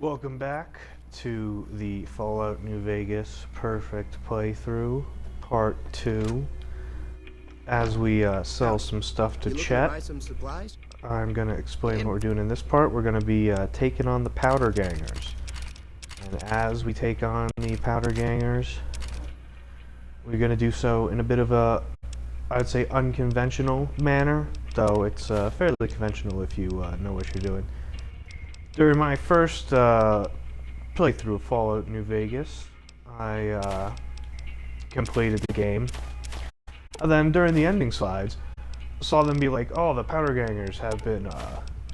Welcome back to the Fallout New Vegas Perfect Playthrough, Part 2. As we sell some stuff to Chet, I'm going to explain what we're doing in this part. We're going to be taking on the Powder Gangers. And as we take on the Powder Gangers, we're going to do so in a bit of a, I'd say, unconventional manner, though it's fairly conventional if you know what you're doing. During my first playthrough of Fallout New Vegas, I completed the game. And then during the ending slides, saw them be like, "Oh, the Powder Gangers have been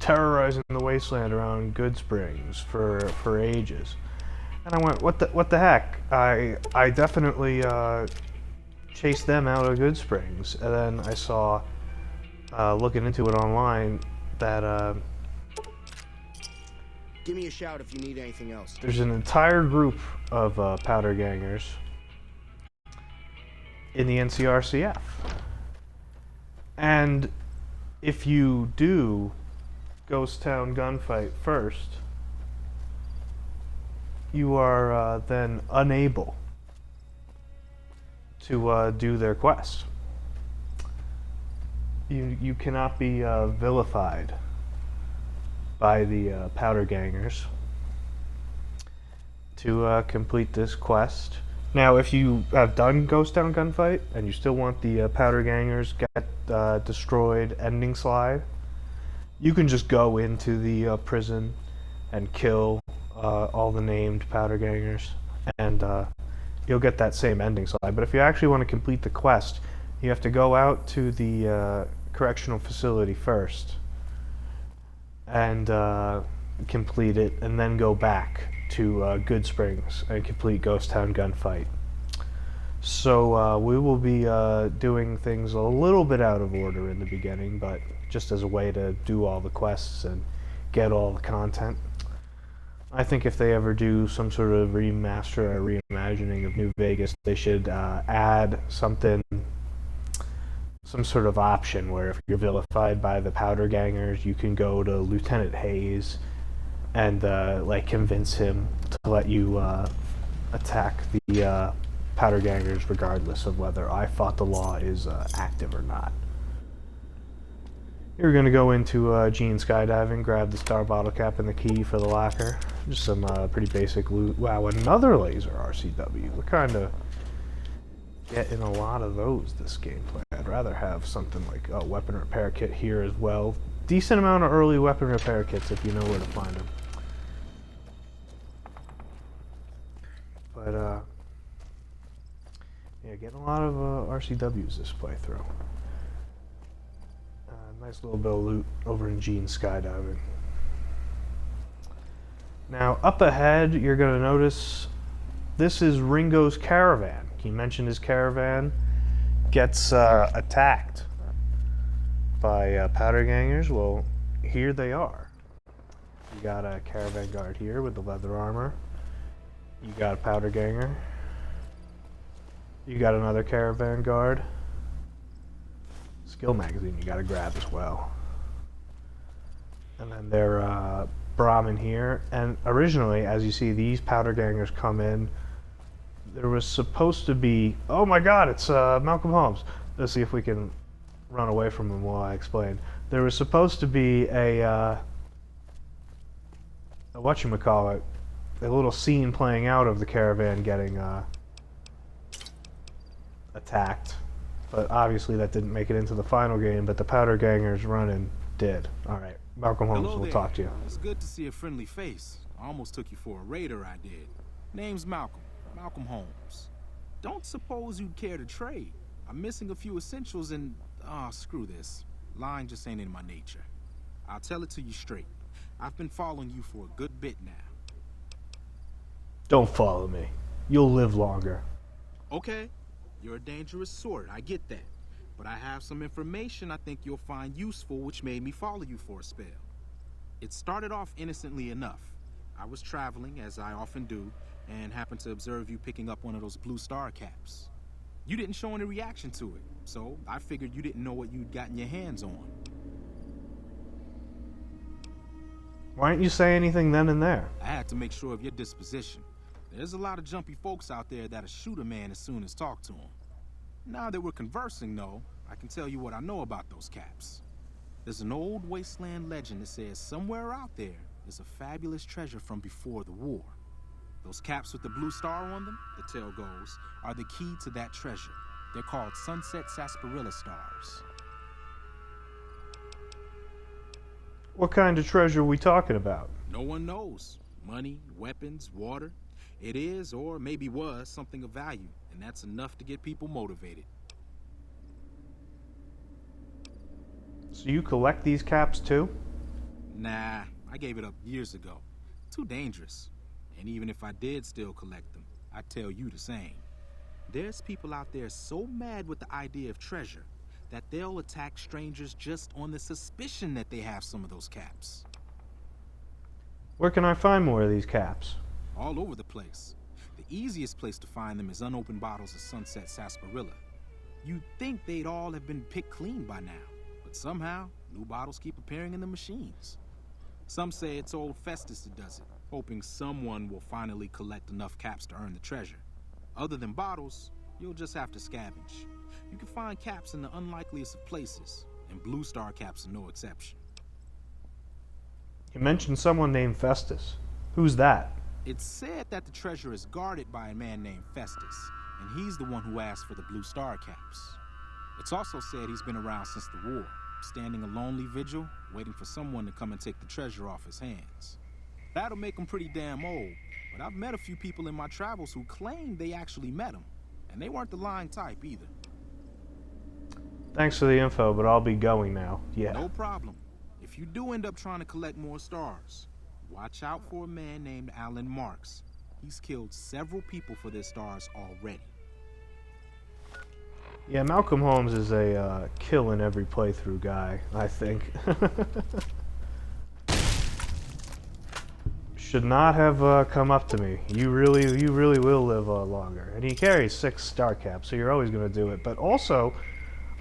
terrorizing the wasteland around Goodsprings for ages." And I went, "What the heck? I definitely chased them out of Goodsprings." And then I saw, looking into it online, that give me a shout if you need anything else. there's an entire group of Powder Gangers in the NCRCF. And if you do Ghost Town gunfight first, you are then unable to do their quest. You cannot be vilified by the Powder Gangers to complete this quest. Now, if you have done Ghost Town Gunfight and you still want the Powder Gangers get destroyed ending slide, you can just go into the prison and kill all the named Powder Gangers, and you'll get that same ending slide. But if you actually want to complete the quest, you have to go out to the correctional facility first and complete it, and then go back to Goodsprings and complete Ghost Town Gunfight. So we will be doing things a little bit out of order in the beginning, but just as a way to do all the quests and get all the content. I think if they ever do some sort of remaster or reimagining of New Vegas, they should add something, some sort of option where if you're vilified by the Powder Gangers, you can go to Lieutenant Hayes and like convince him to let you attack the Powder Gangers regardless of whether I Fought the Law is active or not. You're going to go into Gene Skydiving, grab the star bottle cap and the key for the locker. Just some pretty basic loot. Wow, another laser RCW. We're kind of getting a lot of those this gameplay. I'd rather have something like a weapon repair kit here as well. Decent amount of early weapon repair kits if you know where to find them. But yeah, getting a lot of RCWs this playthrough. Nice little bit of loot over in Gene Skydiving. Now, up ahead, you're going to notice this is Ringo's caravan. He mentioned his caravan gets attacked by Powder Gangers. Well, here they are. You got a caravan guard here with the leather armor. You got a Powder Ganger. You got another caravan guard. Skill magazine you gotta grab as well. And then they're Brahmin here. And originally, as you see, these Powder Gangers come in. There was supposed to be... Oh my god, it's Malcolm Holmes. Let's see if we can run away from him while I explain. There was supposed to be a whatchamacallit, a little scene playing out of the caravan getting attacked. But obviously that didn't make it into the final game, but the Powder Gangers running did. Alright, Malcolm Holmes will talk to you. It's good to see a friendly face. I almost took you for a raider, I did. Name's Malcolm. Malcolm Holmes. Don't suppose you'd care to trade. I'm missing a few essentials and... screw this. Lying just ain't in my nature. I'll tell it to you straight. I've been following you for a good bit now. Don't follow me. You'll live longer. Okay. You're a dangerous sort, I get that. But I have some information I think you'll find useful, which made me follow you for a spell. It started off innocently enough. I was traveling, as I often do, and happened to observe you picking up one of those blue star caps. You didn't show any reaction to it, so I figured you didn't know what you'd gotten your hands on. Why didn't you say anything then and there? I had had to make sure of your disposition. There's a lot of jumpy folks out there that'll shoot a man as soon as talk to him. Now that we're conversing, though, I can tell you what I know about those caps. There's an old wasteland legend that says somewhere out there is a fabulous treasure from before the war. Those caps with the blue star on them, the tale goes, are the key to that treasure. They're called sunset sarsaparilla stars. What kind of treasure are we talking about? No one knows. Money, weapons, water. It is, or maybe was, something of value, and that's enough to get people motivated. So you collect these caps too? Nah, I gave it up years ago. Too dangerous. And even if I did still collect them, I'd tell you the same. There's people out there so mad with the idea of treasure that they'll attack strangers just on the suspicion that they have some of those caps. Where can I find more of these caps? All over the place. The easiest place to find them is unopened bottles of sunset sarsaparilla. You'd think they'd all have been picked clean by now, but somehow, new bottles keep appearing in the machines. Some say it's old Festus that does it, hoping someone will finally collect enough caps to earn the treasure. Other than bottles, you'll just have to scavenge. You can find caps in the unlikeliest of places, and Blue Star caps are no exception. You mentioned someone named Festus. Who's that? It's said that the treasure is guarded by a man named Festus, and he's the one who asked for the Blue Star caps. It's also said he's been around since the war, standing a lonely vigil, waiting for someone to come and take the treasure off his hands. That'll make him pretty damn old, but I've met a few people in my travels who claim they actually met him, and they weren't the lying type either. Thanks for the info, but I'll be going now. Yeah. No problem. If you do end up trying to collect more stars, watch out for a man named Alan Marks. He's killed several people for their stars already. Yeah, Malcolm Holmes is a kill in every playthrough guy, I think. Should not have come up to me. You really will live longer. And he carries 6 star caps, so you're always going to do it. But also,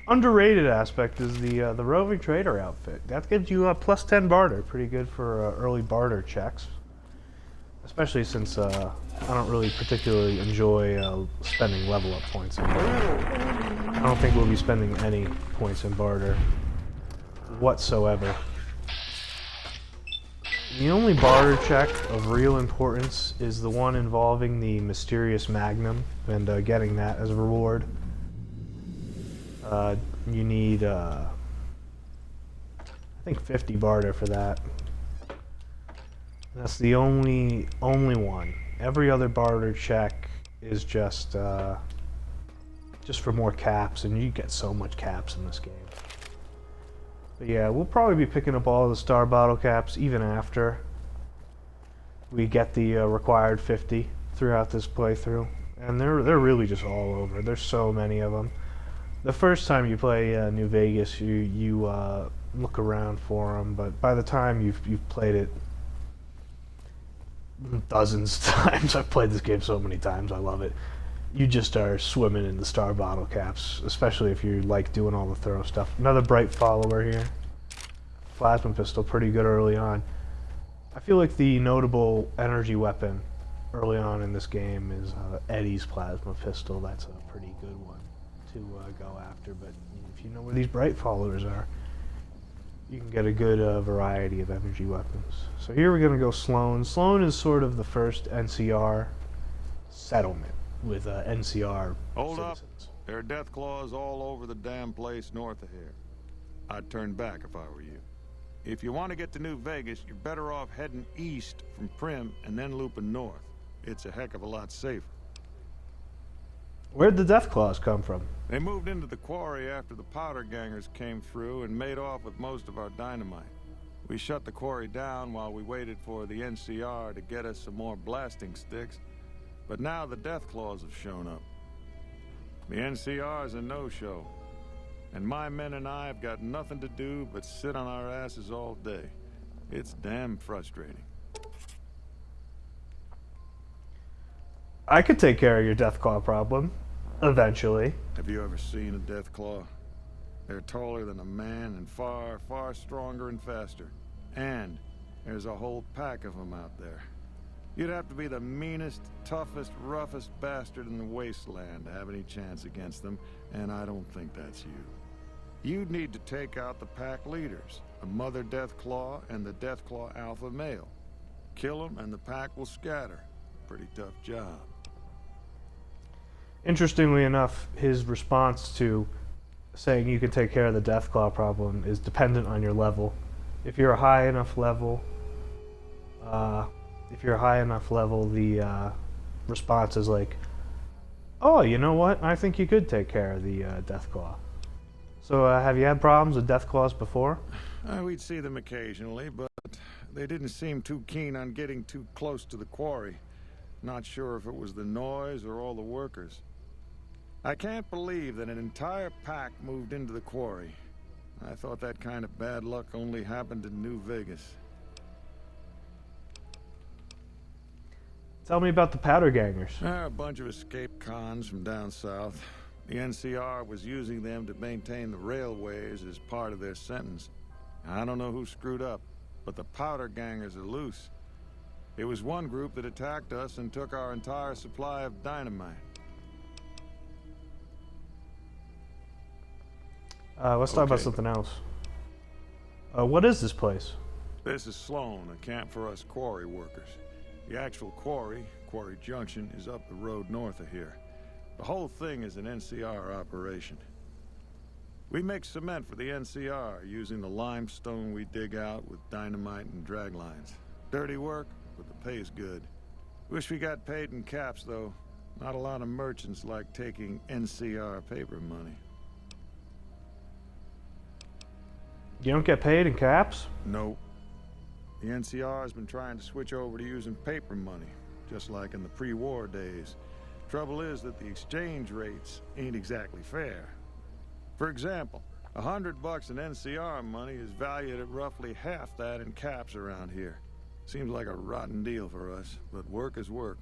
underrated aspect is the roving trader outfit. That gives you a plus 10 barter. Pretty good for early barter checks. Especially since I don't really particularly enjoy spending level up points in barter. I don't think we'll be spending any points in barter whatsoever. The only barter check of real importance is the one involving the mysterious magnum and getting that as a reward. You need, I think 50 barter for that. That's the only one. Every other barter check is just for more caps, and you get so much caps in this game. But yeah, we'll probably be picking up all the star bottle caps even after we get the required 50 throughout this playthrough, and they're really just all over. There's so many of them. The first time you play New Vegas, you look around for them, but by the time you've played it dozens of times, I've played this game so many times, I love it. You just are swimming in the star bottle caps, especially if you like doing all the thorough stuff. Another bright follower here. Plasma pistol, pretty good early on. I feel like the notable energy weapon early on in this game is Eddie's plasma pistol. That's a pretty good one to go after, but if you know where these bright followers are, you can get a good variety of energy weapons. So here we're going to go Sloan. Sloan is sort of the first NCR settlement with NCR Hold up. citizens. There are death claws all over the damn place north of here. I'd turn back if I were you. If you want to get to New Vegas, you're better off heading east from Prim and then looping north. It's a heck of a lot safer. Where'd the death claws come from? They moved into the quarry after the powder gangers came through and made off with most of our dynamite. We shut the quarry down while we waited for the NCR to get us some more blasting sticks, but now the death claws have shown up. The NCR's a no-show, and my men and I have got nothing to do but sit on our asses all day. It's damn frustrating. I could take care of your Deathclaw problem, eventually. Have you ever seen a Deathclaw? They're taller than a man and far, far stronger and faster. And there's a whole pack of them out there. You'd have to be the meanest, toughest, roughest bastard in the wasteland to have any chance against them, and I don't think that's you. You'd need to take out the pack leaders, the Mother Deathclaw and the Deathclaw Alpha Male. Kill them and the pack will scatter. Pretty tough job. Interestingly enough, his response to saying you can take care of the Deathclaw problem is dependent on your level. If you're a high enough level, the response is like, "Oh, you know what? I think you could take care of the Deathclaw." So, have you had problems with Deathclaws before? We'd see them occasionally, but they didn't seem too keen on getting too close to the quarry. Not sure if it was the noise or all the workers. I can't believe that an entire pack moved into the quarry. I thought that kind of bad luck only happened in New Vegas. Tell me about the powder gangers. A bunch of escaped cons from down south. The NCR was using them to maintain the railways as part of their sentence. I don't know who screwed up, but the powder gangers are loose. It was one group that attacked us and took our entire supply of dynamite. Let's talk about something else. What is this place? This is Sloan, a camp for us quarry workers. The actual quarry, Quarry Junction, is up the road north of here. The whole thing is an NCR operation. We make cement for the NCR using the limestone we dig out with dynamite and drag lines. Dirty work, but the pay's good. Wish we got paid in caps, though. Not a lot of merchants like taking NCR paper money. You don't get paid in caps? Nope. The NCR has been trying to switch over to using paper money, just like in the pre-war days. Trouble is that the exchange rates ain't exactly fair. For example, $100 in NCR money is valued at roughly half that in caps around here. Seems like a rotten deal for us, but work is work.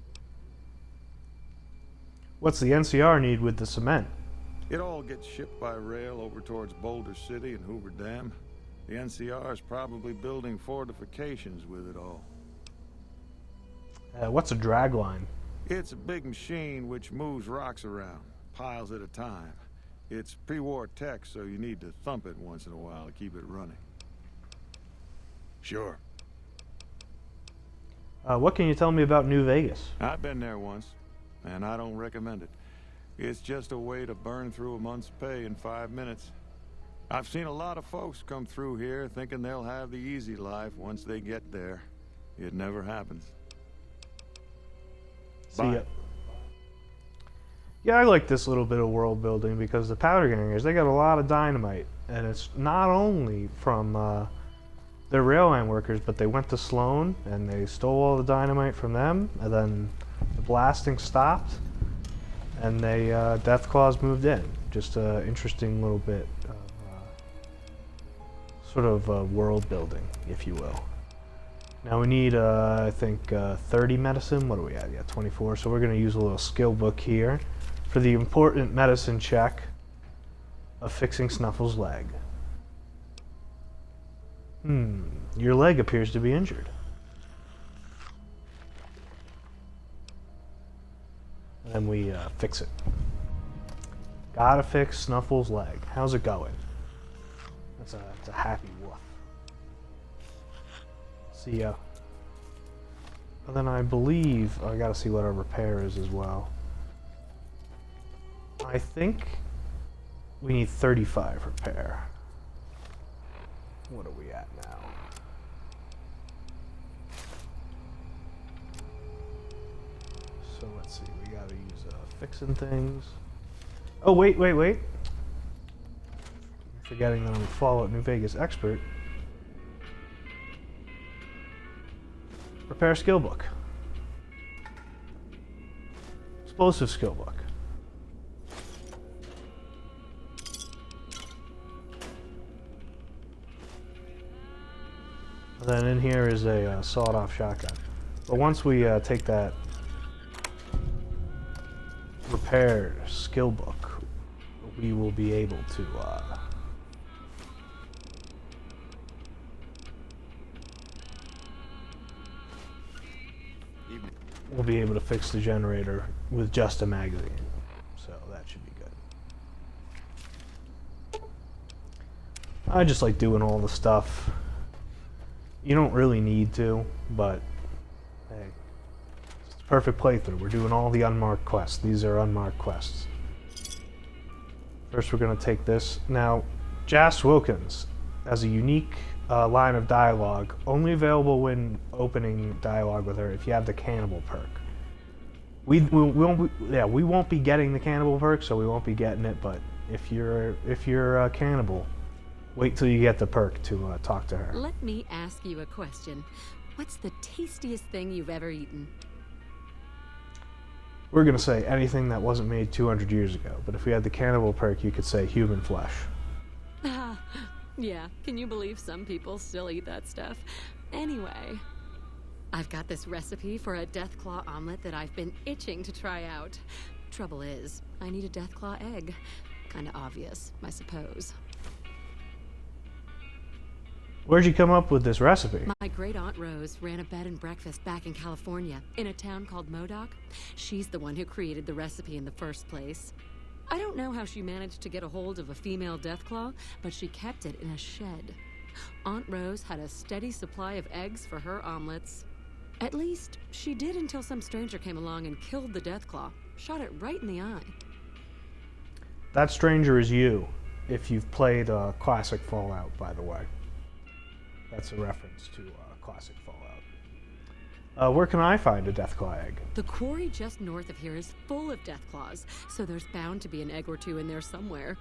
What's the NCR need with the cement? It all gets shipped by rail over towards Boulder City and Hoover Dam. The NCR is probably building fortifications with it all. What's a drag line? It's a big machine which moves rocks around, piles at a time. It's pre-war tech, so you need to thump it once in a while to keep it running. Sure. What can you tell me about New Vegas? I've been there once, and I don't recommend it. It's just a way to burn through a month's pay in 5 minutes. I've seen a lot of folks come through here thinking they'll have the easy life once they get there. It never happens. See ya. Yeah, I like this little bit of world building because the powder gangers, they got a lot of dynamite. And it's not only from the railline workers, but they went to Sloan and they stole all the dynamite from them, and then the blasting stopped, and they Deathclaws moved in. Just an interesting little bit of sort of world building, if you will. Now we need, I think, 30 medicine. What do we have? Yeah, 24. So we're going to use a little skill book here for the important medicine check of fixing Snuffle's leg. Your leg appears to be injured. And then we fix it. Gotta fix Snuffle's leg. How's it going? That's a happy woof. See ya. And then I believe I gotta see what our repair is as well. I think we need 35 repair. What are we at now? So let's see, we gotta use fixing things. Oh, wait. I'm forgetting that I'm a Fallout New Vegas expert. Repair skill book. Explosive skill book. And then in here is a sawed-off shotgun. But once we take that repair skill book, we will be able to Evening. we'll be able to fix the generator with just a magazine. So that should be good. I just like doing all the stuff. You don't really need to, but hey, it's the perfect playthrough. We're doing all the unmarked quests. These are unmarked quests. First, we're going to take this. Now, Jas Wilkins has a unique line of dialogue, only available when opening dialogue with her if you have the cannibal perk. We won't be getting the cannibal perk, so we won't be getting it. But if you're a cannibal, wait till you get the perk to talk to her. Let me ask you a question. What's the tastiest thing you've ever eaten? We're gonna say anything that wasn't made 200 years ago. But if we had the cannibal perk, you could say human flesh. Yeah, can you believe some people still eat that stuff? Anyway, I've got this recipe for a Deathclaw omelet that I've been itching to try out. Trouble is, I need a Deathclaw egg. Kinda obvious, I suppose. Where'd you come up with this recipe? My great-aunt Rose ran a bed and breakfast back in California, in a town called Modoc. She's the one who created the recipe in the first place. I don't know how she managed to get a hold of a female Deathclaw, but she kept it in a shed. Aunt Rose had a steady supply of eggs for her omelets. At least, she did until some stranger came along and killed the Deathclaw. Shot it right in the eye. That stranger is you, if you've played classic Fallout, by the way. That's a reference to classic Fallout. Where can I find a Deathclaw egg? The quarry just north of here is full of Deathclaws, so there's bound to be an egg or two in there somewhere.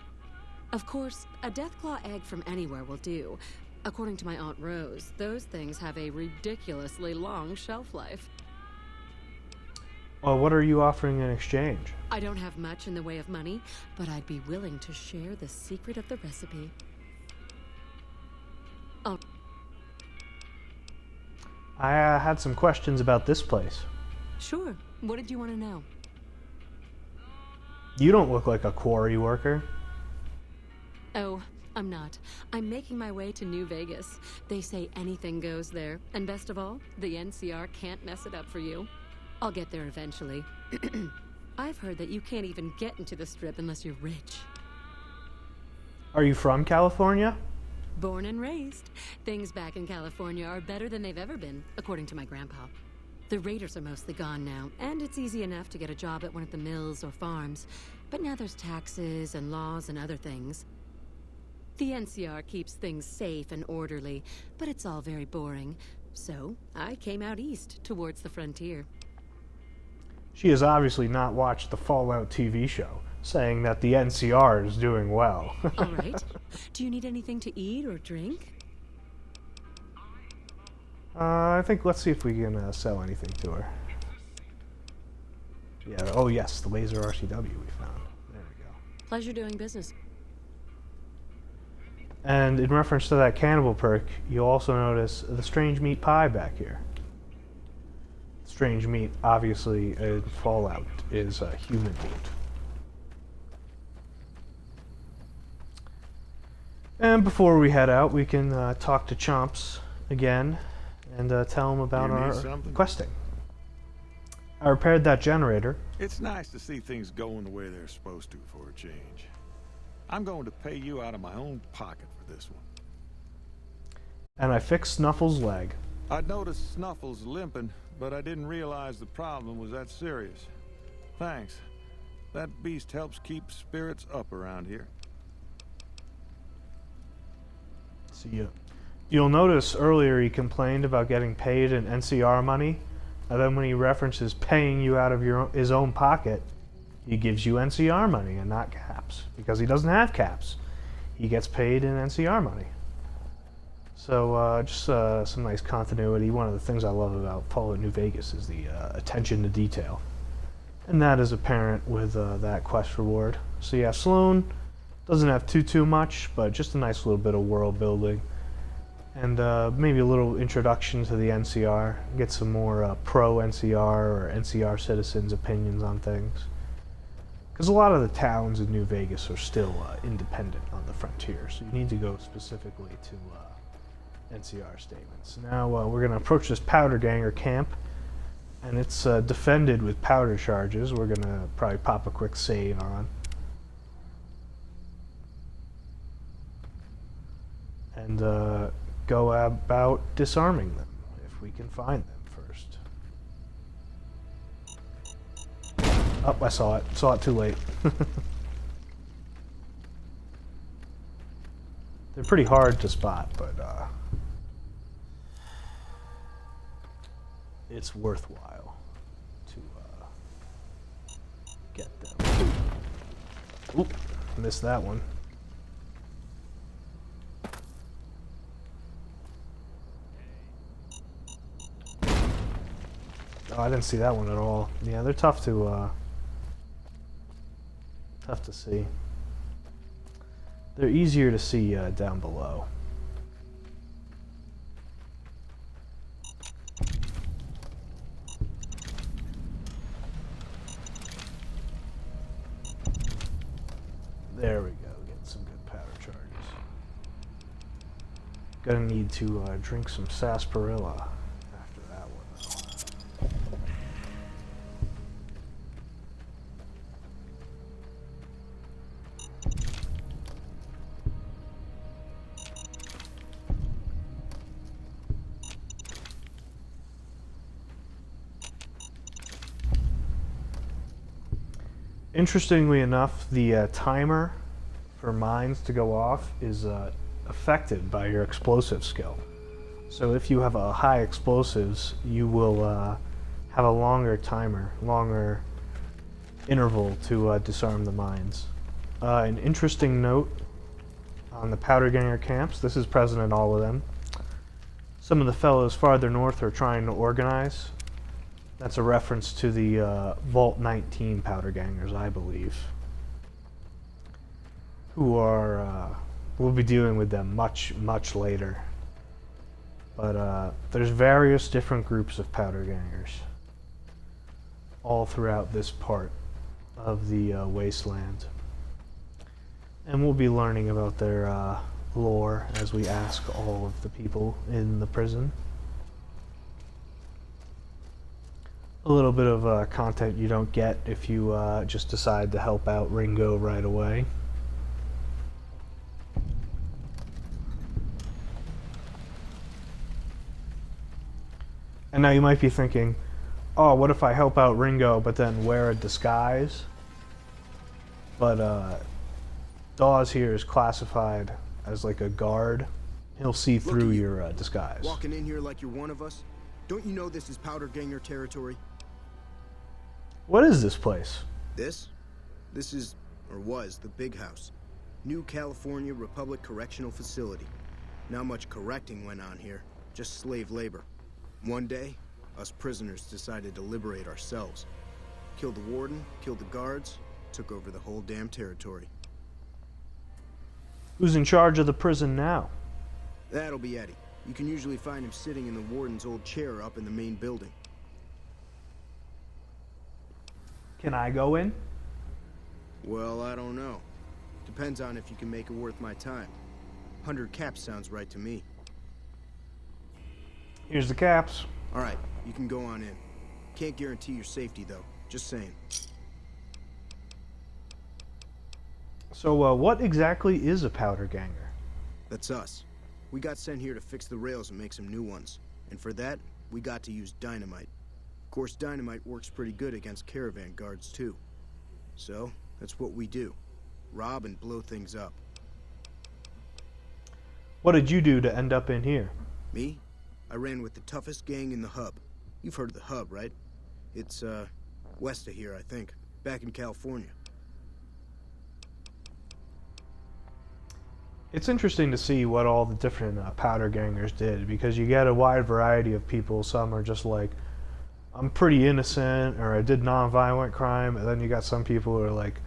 Of course, a Deathclaw egg from anywhere will do. According to my Aunt Rose, those things have a ridiculously long shelf life. Well, what are you offering in exchange? I don't have much in the way of money, but I'd be willing to share the secret of the recipe. Oh. I had some questions about this place. Sure. What did you want to know? You don't look like a quarry worker. Oh, I'm not. I'm making my way to New Vegas. They say anything goes there. And best of all, the NCR can't mess it up for you. I'll get there eventually. I've heard that you can't even get into the Strip unless you're rich. Are you from California? Born and raised. Things back in California are better than they've ever been, according to my grandpa. The raiders are mostly gone now, and it's easy enough to get a job at one of the mills or farms. But now there's taxes and laws and other things. The NCR keeps things safe and orderly, but it's all very boring. So, I came out east, towards the frontier. She has obviously not watched the Fallout TV show, saying that the NCR is doing well. All right. Do you need anything to eat or drink? I think let's see if we can sell anything to her. Yeah. Oh yes, the laser RCW we found. There we go. Pleasure doing business. And in reference to that cannibal perk, you'll also notice the strange meat pie back here. Strange meat, obviously, in Fallout, is human meat. And before we head out, we can talk to Chomps again and tell him about our questing. I repaired that generator. It's nice to see things going the way they're supposed to for a change. I'm going to pay you out of my own pocket for this one. And I fixed Snuffle's leg. I'd noticed Snuffles limping, but I didn't realize the problem was that serious. Thanks. That beast helps keep spirits up around here. See ya. You'll notice earlier he complained about getting paid in NCR money, and then when he references paying you out of his own pocket, he gives you NCR money and not caps, because he doesn't have caps. He gets paid in NCR money. So just some nice continuity. One of the things I love about Fallout New Vegas is the attention to detail. And that is apparent with that quest reward. So yeah, Sloan doesn't have too much, but just a nice little bit of world building. And maybe a little introduction to the NCR. Get some more pro-NCR or NCR citizens' opinions on things. Because a lot of the towns in New Vegas are still independent on the frontier, so you need to go specifically to NCR statements. Now we're going to approach this Powder Ganger camp, And it's defended with powder charges. We're gonna probably pop a quick save on. And go about disarming them, if we can find them first. Oh, I saw it. Saw it too late. They're pretty hard to spot, but it's worthwhile to get them. Oop, missed that one. Oh, I didn't see that one at all. Yeah, they're tough to see. They're easier to see down below. There we go, getting some good powder charges. Gonna need to drink some sarsaparilla after that one, though. Interestingly enough, the timer for mines to go off is affected by your explosive skill. So if you have a high explosives, you will have a longer timer, longer interval to disarm the mines. An interesting note on the powder ganger camps, this is present in all of them. Some of the fellows farther north are trying to organize. That's a reference to the Vault 19 powder gangers, I believe, who are, we'll be dealing with them much later. But there's various different groups of powder gangers all throughout this part of the wasteland. And we'll be learning about their lore as we ask all of the people in the prison. A little bit of content you don't get if you just decide to help out Ringo right away. And now you might be thinking, oh, what if I help out Ringo but then wear a disguise? But Dawes here is classified as like a guard. He'll see through your disguise. Walking in here like you're one of us? Don't you know this is powder ganger territory? What is this place? This? This is, or was, the Big House. New California Republic Correctional Facility. Not much correcting went on here, just slave labor. One day, us prisoners decided to liberate ourselves. Killed the warden, killed the guards, took over the whole damn territory. Who's in charge of the prison now? That'll be Eddie. You can usually find him sitting in the warden's old chair up in the main building. Can I go in? Well, I don't know. Depends on if you can make it worth my time. 100 caps sounds right to me. Here's the caps. All right, you can go on in. Can't guarantee your safety, though. Just saying. So, what exactly is a powder ganger? That's us. We got sent here to fix the rails and make some new ones. And for that, we got to use dynamite. Of course, dynamite works pretty good against caravan guards, too. So, that's what we do. Rob and blow things up. What did you do to end up in here? Me? I ran with the toughest gang in the hub. You've heard of the hub, right? It's, west of here, I think. Back in California. It's interesting to see what all the different powder gangers did, because you get a wide variety of people. Some are just like, I'm pretty innocent, or I did non-violent crime, and then you got some people who are like,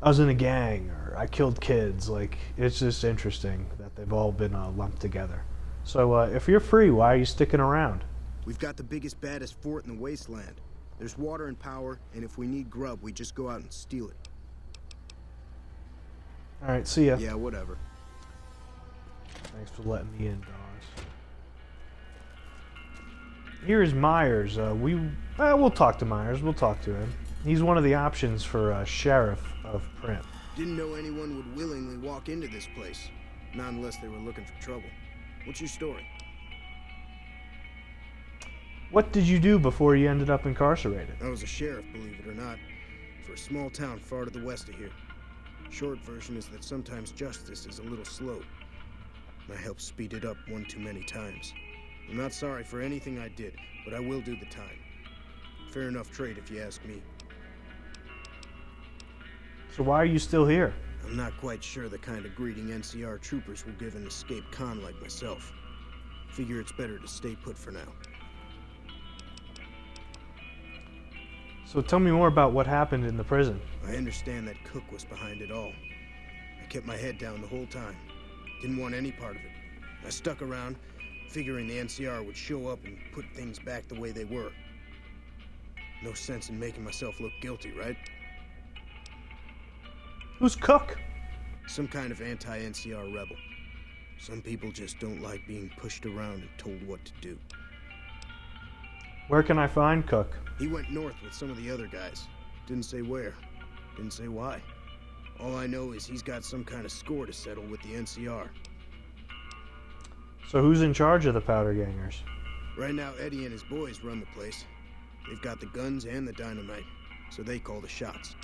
I was in a gang, or I killed kids. Like, it's just interesting that they've all been lumped together. So if you're free, why are you sticking around? We've got the biggest, baddest fort in the wasteland. There's water and power, and if we need grub, we just go out and steal it. Alright, see ya. Yeah, whatever. Thanks for letting me in, Dawes. Here is Myers. We We'll talk to Myers. We'll talk to him. He's one of the options for sheriff of Prim. Didn't know anyone would willingly walk into this place. Not unless they were looking for trouble. What's your story? What did you do before you ended up incarcerated? I was a sheriff, believe it or not, for a small town far to the west of here. Short version is that sometimes justice is a little slow. I helped speed it up one too many times. I'm not sorry for anything I did, but I will do the time. Fair enough trade if you ask me. So why are you still here? I'm not quite sure the kind of greeting NCR troopers will give an escaped con like myself. Figure it's better to stay put for now. So tell me more about what happened in the prison. I understand that Cook was behind it all. I kept my head down the whole time. Didn't want any part of it. I stuck around, figuring the NCR would show up and put things back the way they were. No sense in making myself look guilty, right? Who's Cook? Some kind of anti-NCR rebel. Some people just don't like being pushed around and told what to do. Where can I find Cook? He went north with some of the other guys. Didn't say where. Didn't say why. All I know is he's got some kind of score to settle with the NCR. So who's in charge of the Powder Gangers? Right now, Eddie and his boys run the place. They've got the guns and the dynamite, so they call the shots.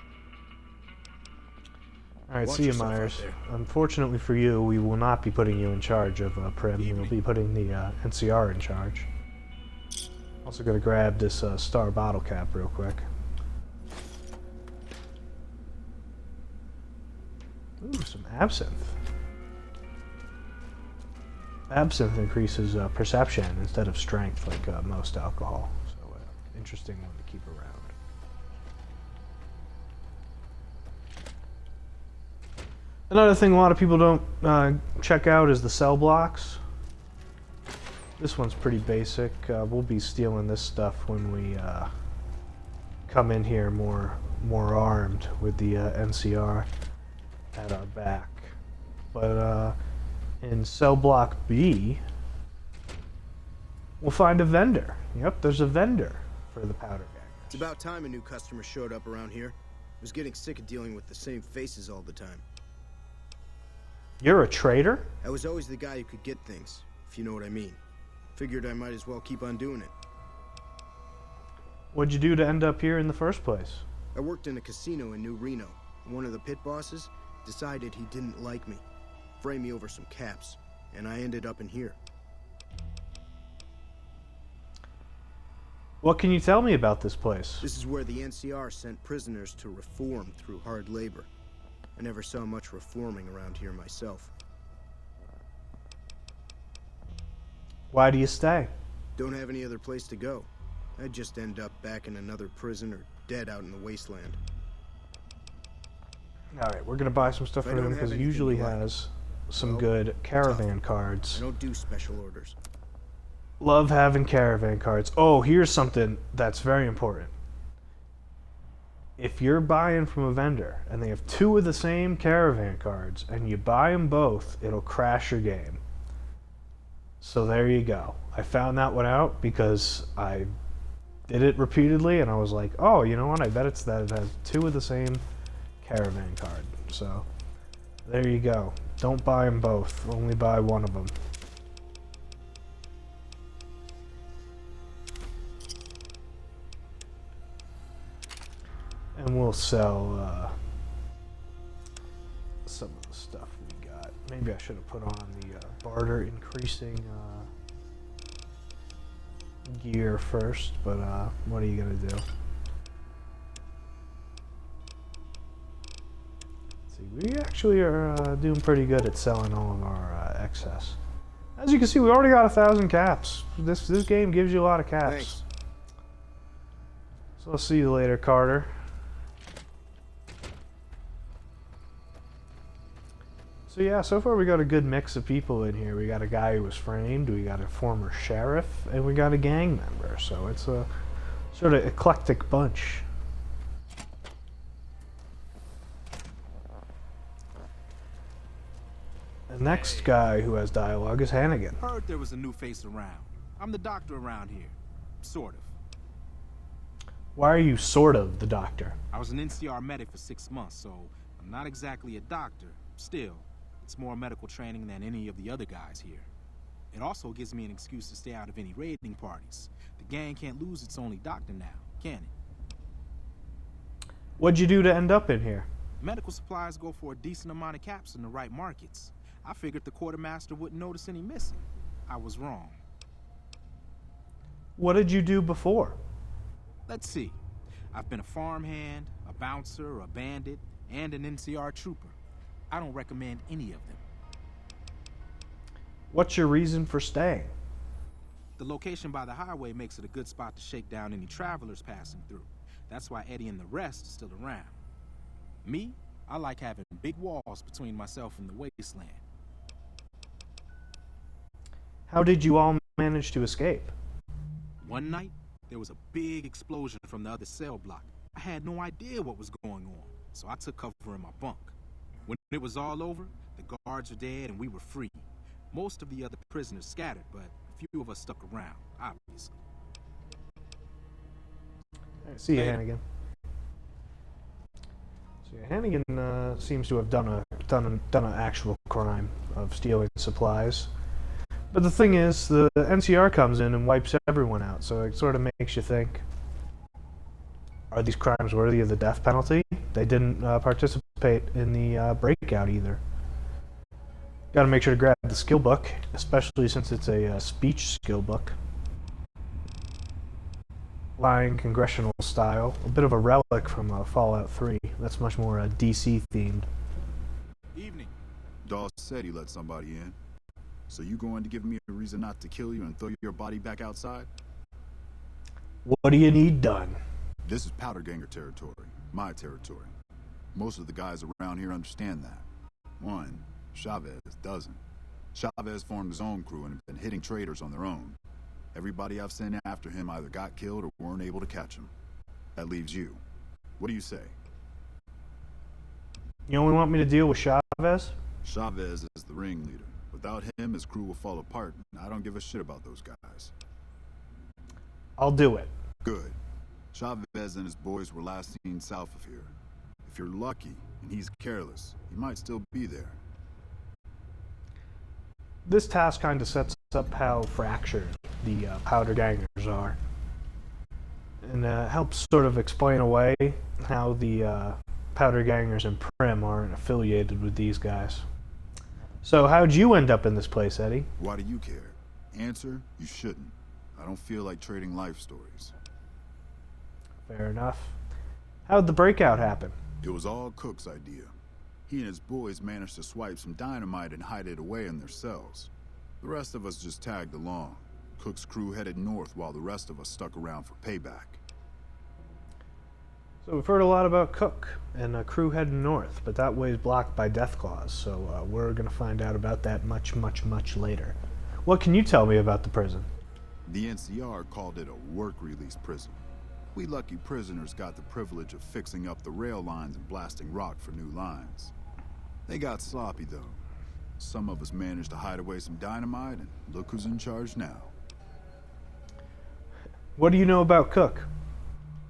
Alright, Watch see you, yourself out Myers. there. Unfortunately for you, we will not be putting you in charge of Prim. We'll be putting the NCR in charge. Also gonna grab this star bottle cap real quick. Ooh, some absinthe. Absinthe increases perception instead of strength, like most alcohol. So, interesting one to keep around. Another thing a lot of people don't check out is the cell blocks. This one's pretty basic. We'll be stealing this stuff when we come in here more armed with the NCR at our back. But in cell block B, we'll find a vendor. Yep, there's a vendor for the powder gangers. It's about time a new customer showed up around here. I was getting sick of dealing with the same faces all the time. You're a trader? I was always the guy who could get things, if you know what I mean. Figured I might as well keep on doing it. What'd you do to end up here in the first place? I worked in a casino in New Reno. One of the pit bosses decided he didn't like me. Framed me over some caps, and I ended up in here. What can you tell me about this place? This is where the NCR sent prisoners to reform through hard labor. I never saw much reforming around here myself. Why do you stay? Don't have any other place to go. I'd just end up back in another prison or dead out in the wasteland. Alright, we're gonna buy some stuff If I from him don't because have he anything usually you like, has some well, good caravan I cards. don't do special orders. Love having caravan cards. Oh, here's something that's very important. If you're buying from a vendor and they have two of the same caravan cards and you buy them both, it'll crash your game. So there you go. I found that one out because I did it repeatedly and I was like, oh, you know what? I bet it's that it has two of the same caravan card. So there you go. Don't buy them both. Only buy one of them. And we'll sell some of the stuff we got. Maybe I should have put on the barter increasing gear first, but what are you gonna do? Let's see, we actually are doing pretty good at selling all of our excess. As you can see, we already got 1,000 caps. This game gives you a lot of caps. Thanks. So I'll see you later, Carter. So yeah, so far we got a good mix of people in here. We got a guy who was framed, we got a former sheriff, and we got a gang member. So it's a sort of eclectic bunch. The next guy who has dialogue is Hannigan. Heard there was a new face around. I'm the doctor around here. Sort of. Why are you sort of the doctor? I was an NCR medic for 6 months, so I'm not exactly a doctor. Still, it's more medical training than any of the other guys here. It also gives me an excuse to stay out of any raiding parties. The gang can't lose its only doctor now, can it? What'd you do to end up in here? Medical supplies go for a decent amount of caps in the right markets. I figured the quartermaster wouldn't notice any missing. I was wrong. What did you do before? Let's see. I've been a farmhand, a bouncer, a bandit, and an NCR trooper. I don't recommend any of them. What's your reason for staying? The location by the highway makes it a good spot to shake down any travelers passing through. That's why Eddie and the rest are still around. Me, I like having big walls between myself and the wasteland. How did you all manage to escape? One night, there was a big explosion from the other cell block. I had no idea what was going on, so I took cover in my bunk. When it was all over, the guards were dead and we were free. Most of the other prisoners scattered, but a few of us stuck around, obviously. See you, Hannigan. So yeah, Hannigan seems to have done an actual crime of stealing supplies. But the thing is, the NCR comes in and wipes everyone out, so it sort of makes you think, are these crimes worthy of the death penalty? They didn't participate in the breakout either. Gotta make sure to grab the skill book, especially since it's a speech skill book. Lying congressional style, a bit of a relic from Fallout 3. That's much more DC themed. Evening. Dawes said he let somebody in. So you going to give me a reason not to kill you and throw your body back outside? What do you need done? This is Powder Ganger territory, my territory. Most of the guys around here understand that. One, Chavez doesn't. Chavez formed his own crew and been hitting traitors on their own. Everybody I've sent after him either got killed or weren't able to catch him. That leaves you. What do you say? You only want me to deal with Chavez? Chavez is the ringleader. Without him, his crew will fall apart, and I don't give a shit about those guys. I'll do it. Good. Chavez and his boys were last seen south of here. If you're lucky, and he's careless, he might still be there. This task kind of sets up how fractured the Powder Gangers are. And helps sort of explain away how the Powder Gangers and Prim aren't affiliated with these guys. So how'd you end up in this place, Eddie? Why do you care? Answer, you shouldn't. I don't feel like trading life stories. Fair enough. How'd the breakout happen? It was all Cook's idea. He and his boys managed to swipe some dynamite and hide it away in their cells. The rest of us just tagged along. Cook's crew headed north while the rest of us stuck around for payback. So we've heard a lot about Cook and a crew heading north, but that way's blocked by death claws, so we're going to find out about that much, much, much later. What can you tell me about the prison? The NCR called it a work-release prison. We lucky prisoners got the privilege of fixing up the rail lines and blasting rock for new lines. They got sloppy, though. Some of us managed to hide away some dynamite, and look who's in charge now. What do you know about Cook?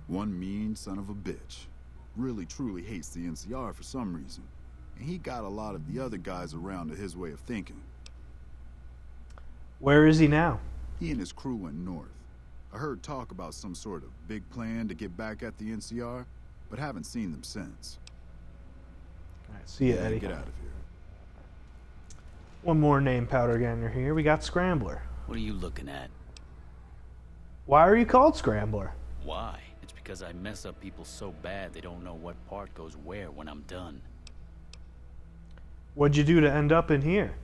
One mean son of a bitch. Really truly hates the NCR for some reason. And he got a lot of the other guys around to his way of thinking. Where is he now? He and his crew went north. I heard talk about some sort of big plan to get back at the NCR, but haven't seen them since. Alright, see ya, Eddie. Get out of here. One more name Powder Ganger here. We got Scrambler. What are you looking at? Why are you called Scrambler? Why? It's because I mess up people so bad they don't know what part goes where when I'm done. What'd you do to end up in here?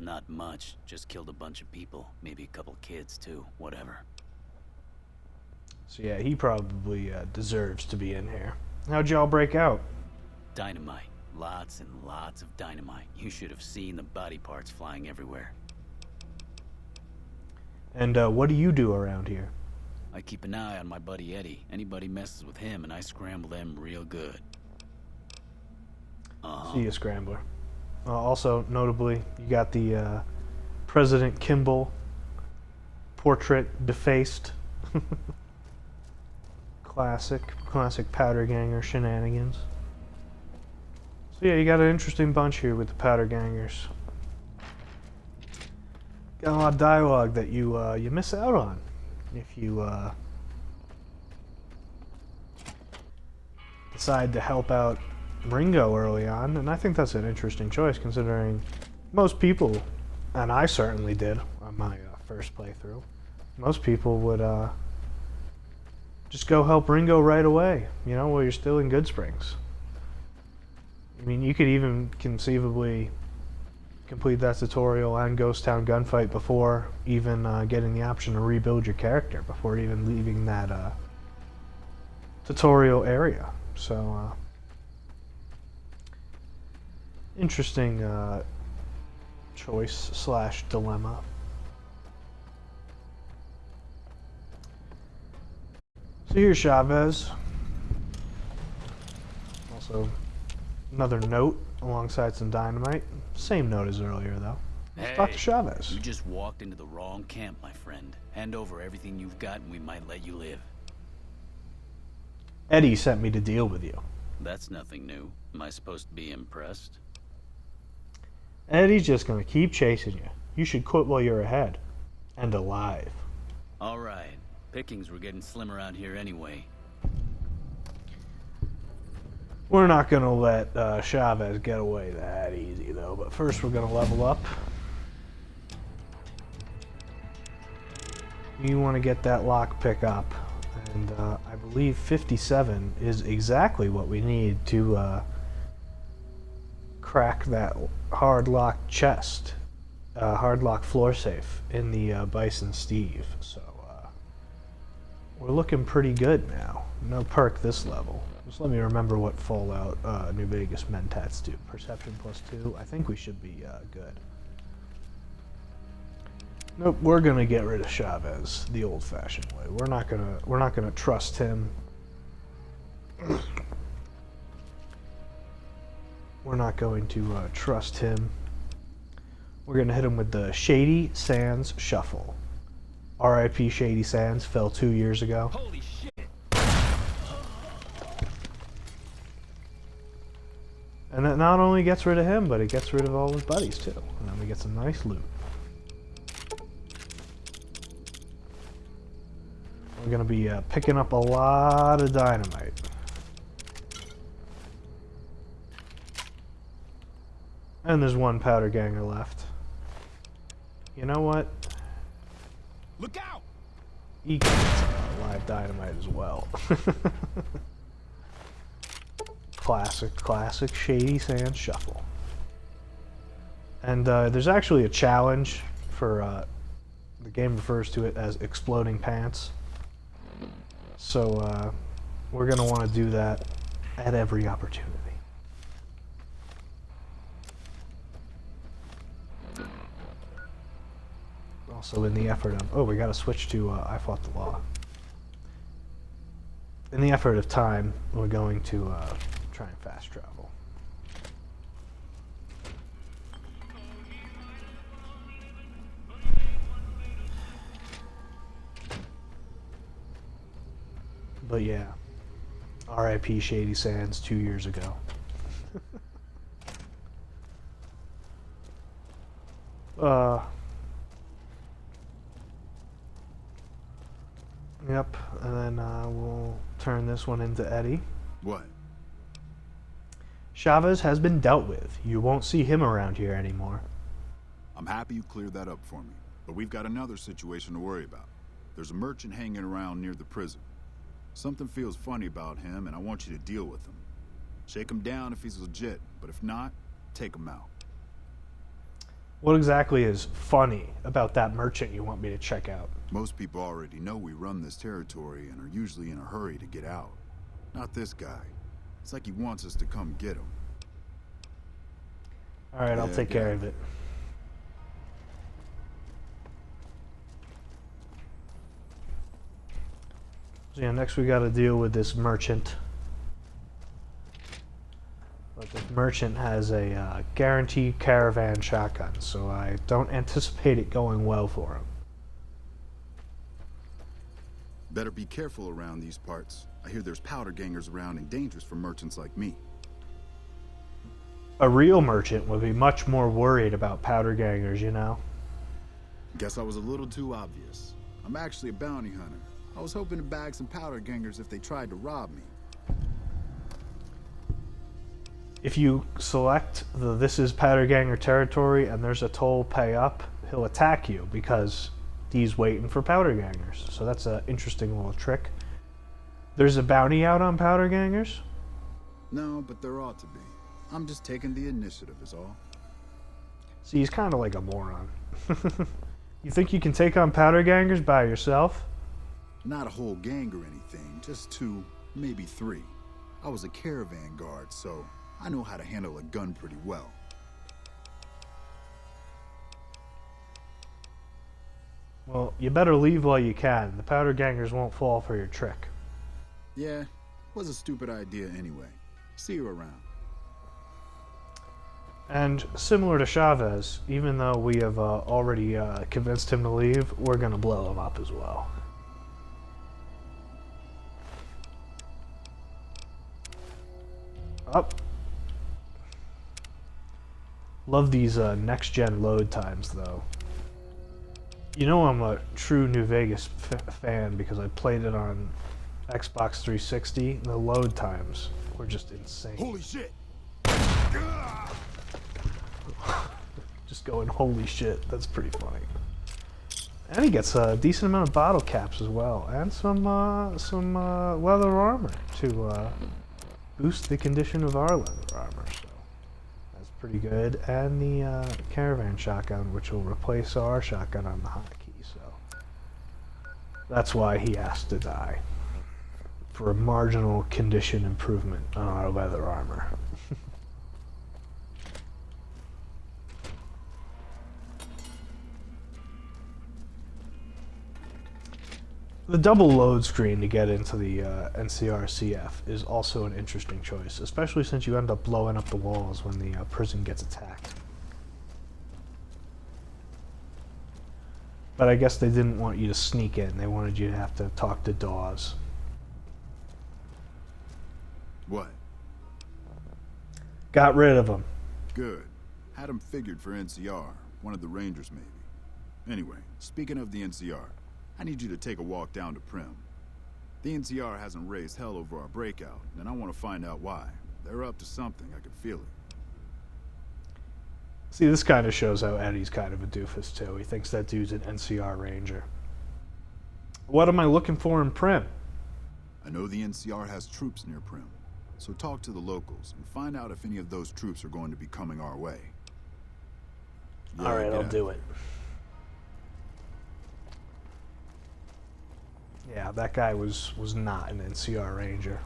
Not much. Just killed a bunch of people. Maybe a couple kids, too. Whatever. So yeah, he probably deserves to be in here. How'd y'all break out? Dynamite. Lots and lots of dynamite. You should have seen the body parts flying everywhere. And what do you do around here? I keep an eye on my buddy Eddie. Anybody messes with him and I scramble them real good. See you, Scrambler. Also, notably, you got the President Kimball portrait defaced. Classic powder ganger shenanigans. So yeah, you got an interesting bunch here with the powder gangers. Got a lot of dialogue that you miss out on if you decide to help out Ringo early on, and I think that's an interesting choice considering most people, and I certainly did on my first playthrough, most people would just go help Ringo right away, you know, while you're still in Good Springs. I mean, you could even conceivably complete that tutorial and Ghost Town gunfight before even getting the option to rebuild your character, before even leaving that tutorial area. So, interesting choice / dilemma. So here's Chavez. Also, another note alongside some dynamite. Same note as earlier, though. Let's talk to Chavez. You just walked into the wrong camp, my friend. Hand over everything you've got and we might let you live. Eddie sent me to deal with you. That's nothing new. Am I supposed to be impressed? Eddie's just gonna keep chasing you. You should quit while you're ahead. And alive. All right. Pickings were getting slim around here anyway. We're not gonna let Chavez get away that easy, though. But first we're gonna level up. You want to get that lockpick up. And I believe 57 is exactly what we need to crack that hard lock chest, hard lock floor safe in the Bison Steve. So we're looking pretty good now. No perk this level. Just let me remember what Fallout New Vegas mentats do. Perception +2. I think we should be good. Nope, we're gonna get rid of Chavez the old-fashioned way. We're not gonna trust him. We're not going to trust him. We're gonna hit him with the Shady Sands Shuffle. R.I.P. Shady Sands fell 2 years ago. Holy shit! And that not only gets rid of him, but it gets rid of all his buddies too. And then we get some nice loot. We're going to be picking up a lot of dynamite. And there's one powder ganger left. You know what? Look out! He gets live dynamite as well. Classic Shady Sands Shuffle. And there's actually a challenge for, the game refers to it as exploding pants. So we're going to want to do that at every opportunity. Also in the effort of... Oh, we got to switch to I Fought the Law. In the effort of time, we're going to try and fast travel. But yeah, R.I.P. Shady Sands 2 years ago. Yep, and then we'll turn this one into Eddie. What? Chavez has been dealt with. You won't see him around here anymore. I'm happy you cleared that up for me, but we've got another situation to worry about. There's a merchant hanging around near the prison. Something feels funny about him, and I want you to deal with him. Shake him down if he's legit, but if not, take him out. What exactly is funny about that merchant you want me to check out? Most people already know we run this territory and are usually in a hurry to get out. Not this guy. It's like he wants us to come get him. Alright, I'll take care of it. So yeah, next we gotta deal with this merchant. But this merchant has a guaranteed caravan shotgun, so I don't anticipate it going well for him. Better be careful around these parts. I hear there's powder gangers around and dangerous for merchants like me. A real merchant would be much more worried about powder gangers, you know? Guess I was a little too obvious. I'm actually a bounty hunter. I was hoping to bag some powder gangers if they tried to rob me. If you select the this is powder ganger territory and there's a toll pay up, he'll attack you because he's waiting for powder gangers. So that's an interesting little trick. There's a bounty out on powder gangers? No, but there ought to be. I'm just taking the initiative is all. See, he's kind of like a moron. You think you can take on powder gangers by yourself? Not a whole gang or anything, just 2, maybe 3. I was a caravan guard, so I know how to handle a gun pretty well. Well, you better leave while you can. The powder gangers won't fall for your trick. Yeah, was a stupid idea anyway. See you around. And similar to Chavez, even though we have already convinced him to leave, we're going to blow him up as well. Up. Love these next-gen load times, though. You know I'm a true New Vegas fan because I played it on Xbox 360, and the load times were just insane. Holy shit! Just going, holy shit, that's pretty funny. And he gets a decent amount of bottle caps as well, and some leather armor to boost the condition of our leather armor, so that's pretty good. And the caravan shotgun, which will replace our shotgun on the hotkey, so that's why he has to die. For a marginal condition improvement on our leather armor. The double load screen to get into the NCRCF is also an interesting choice, especially since you end up blowing up the walls when the prison gets attacked. But I guess they didn't want you to sneak in, they wanted you to have to talk to Dawes. What? Got rid of him. Good. Had him figured for NCR, one of the Rangers maybe. Anyway, speaking of the NCR, I need you to take a walk down to Prim. The NCR hasn't raised hell over our breakout, and I want to find out why. They're up to something, I can feel it. See, this kind of shows how Eddie's kind of a doofus too. He thinks that dude's an NCR Ranger. What am I looking for in Prim? I know the NCR has troops near Prim, so talk to the locals and find out if any of those troops are going to be coming our way. Yeah, Alright, I'll get do it. Yeah, that guy was not an NCR Ranger.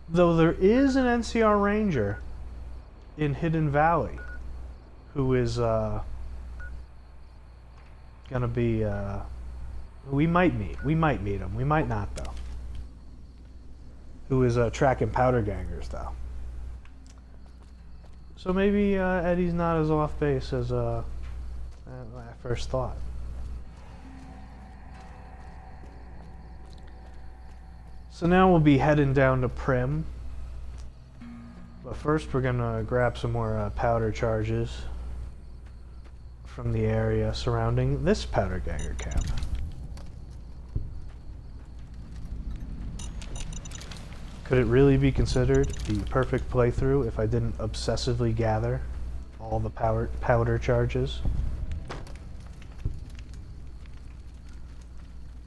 Though there is an NCR Ranger in Hidden Valley who is gonna be we might meet. We might meet him. We might not though. Who is tracking powder gangers though. So maybe Eddie's not as off base as I first thought. So now we'll be heading down to Prim. But first we're gonna grab some more powder charges from the area surrounding this powder ganger camp. Could it really be considered the perfect playthrough if I didn't obsessively gather all the powder charges?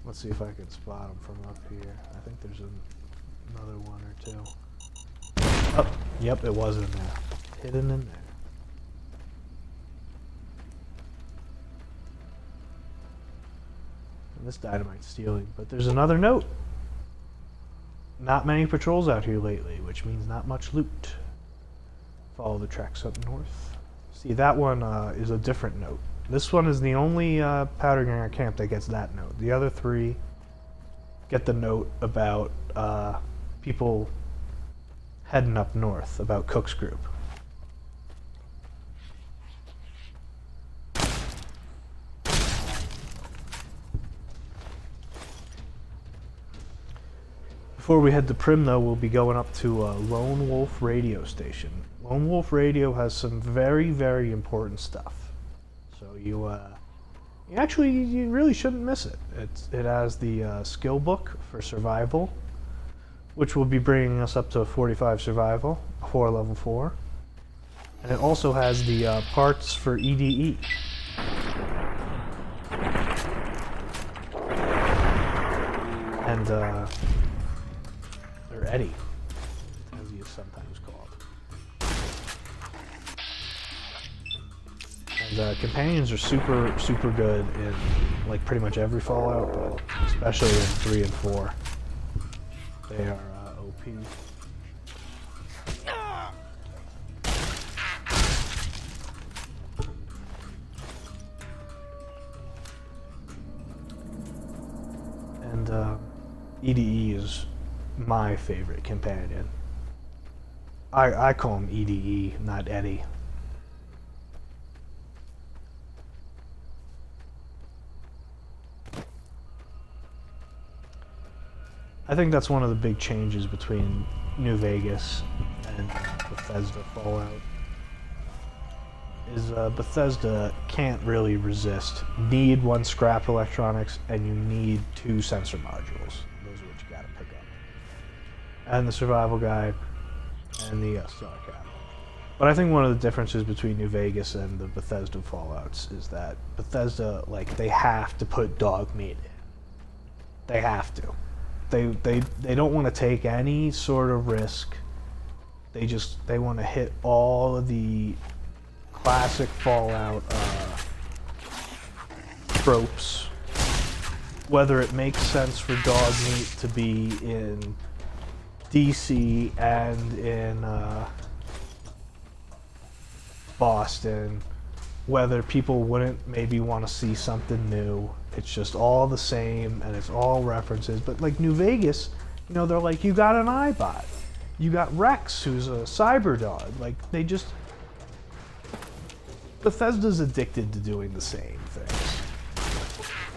Let's see if I can spot them from up here. I think there's another one or two. Oh, yep, it was in there. Hidden in there. And this dynamite's stealing, but there's another note. Not many patrols out here lately, which means not much loot. Follow the tracks up north. See, that one is a different note. This one is the only powder ganger camp that gets that note. The other three get the note about people heading up north, about Cook's group. Before we head to Prim, though, we'll be going up to Lone Wolf Radio Station. Lone Wolf Radio has some very, very important stuff. So you really shouldn't miss it. It has the skill book for survival, which will be bringing us up to 45 survival before level 4. And it also has the parts for EDE. And, or Eddie, as he is sometimes called. And companions are super, super good in, like, pretty much every Fallout, but especially in 3 and 4. They are OP. And EDE is my favorite companion. I call him EDE, not Eddie. I think that's one of the big changes between New Vegas and Bethesda Fallout. Is Bethesda can't really resist. Need 1 scrap electronics, and you need 2 sensor modules. Those are what you gotta pick up. And the survival guide, and the star cap. But I think one of the differences between New Vegas and the Bethesda Fallouts is that Bethesda, like, they have to put dog meat in. They have to. They don't want to take any sort of risk. They want to hit all of the classic Fallout tropes, whether it makes sense for dog meat to be in DC and in Boston, whether people wouldn't maybe want to see something new. It's just all the same, and it's all references. But like New Vegas, you know, they're like, you got an iBot, you got Rex, who's a cyber dog. Like, they just... Bethesda's addicted to doing the same things.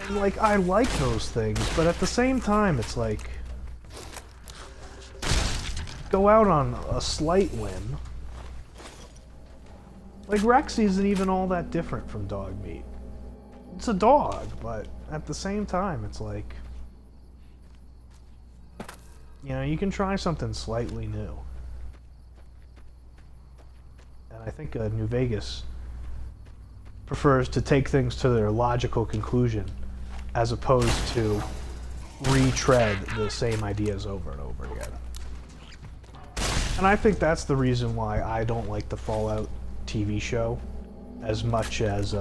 And, like, I like those things, but at the same time, it's like... Go out on a slight limb. Like, Rex isn't even all that different from dog meat. It's a dog, but at the same time, it's like... You know, you can try something slightly new. And I think New Vegas prefers to take things to their logical conclusion as opposed to retread the same ideas over and over again. And I think that's the reason why I don't like the Fallout TV show as much as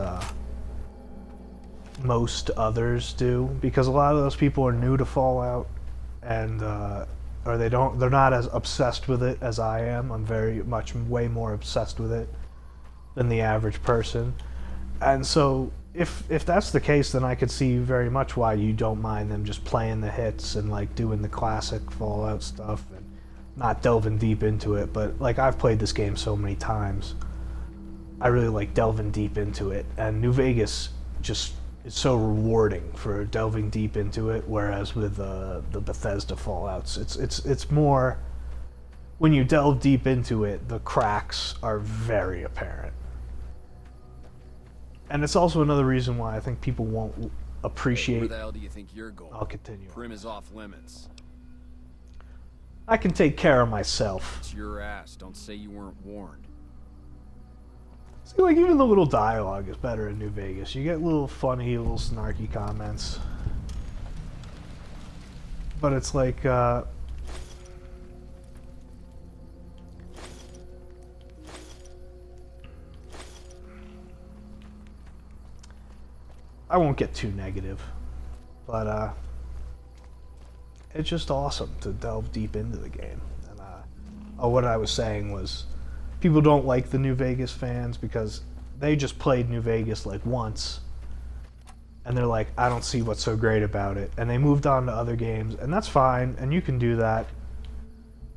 most others do, because a lot of those people are new to Fallout, and or they're not as obsessed with it as I am. I'm way more obsessed with it than the average person. And so if that's the case, then I could see very much why you don't mind them just playing the hits and like doing the classic Fallout stuff and not delving deep into it. But like, I've played this game so many times, I really like delving deep into it, and New Vegas just is so rewarding for delving deep into it, whereas with the Bethesda Fallouts, it's more, when you delve deep into it, the cracks are very apparent. And it's also another reason why I think people won't appreciate... Where the hell do you think you're going? I'll continue. Prim is off limits. I can take care of myself. It's your ass. Don't say you weren't warned. See, like, even the little dialogue is better in New Vegas. You get little funny, little snarky comments. But it's like, I won't get too negative, but it's just awesome to delve deep into the game. And what I was saying was, people don't like the New Vegas fans because they just played New Vegas like once, and they're like, I don't see what's so great about it, and they moved on to other games, and that's fine, and you can do that.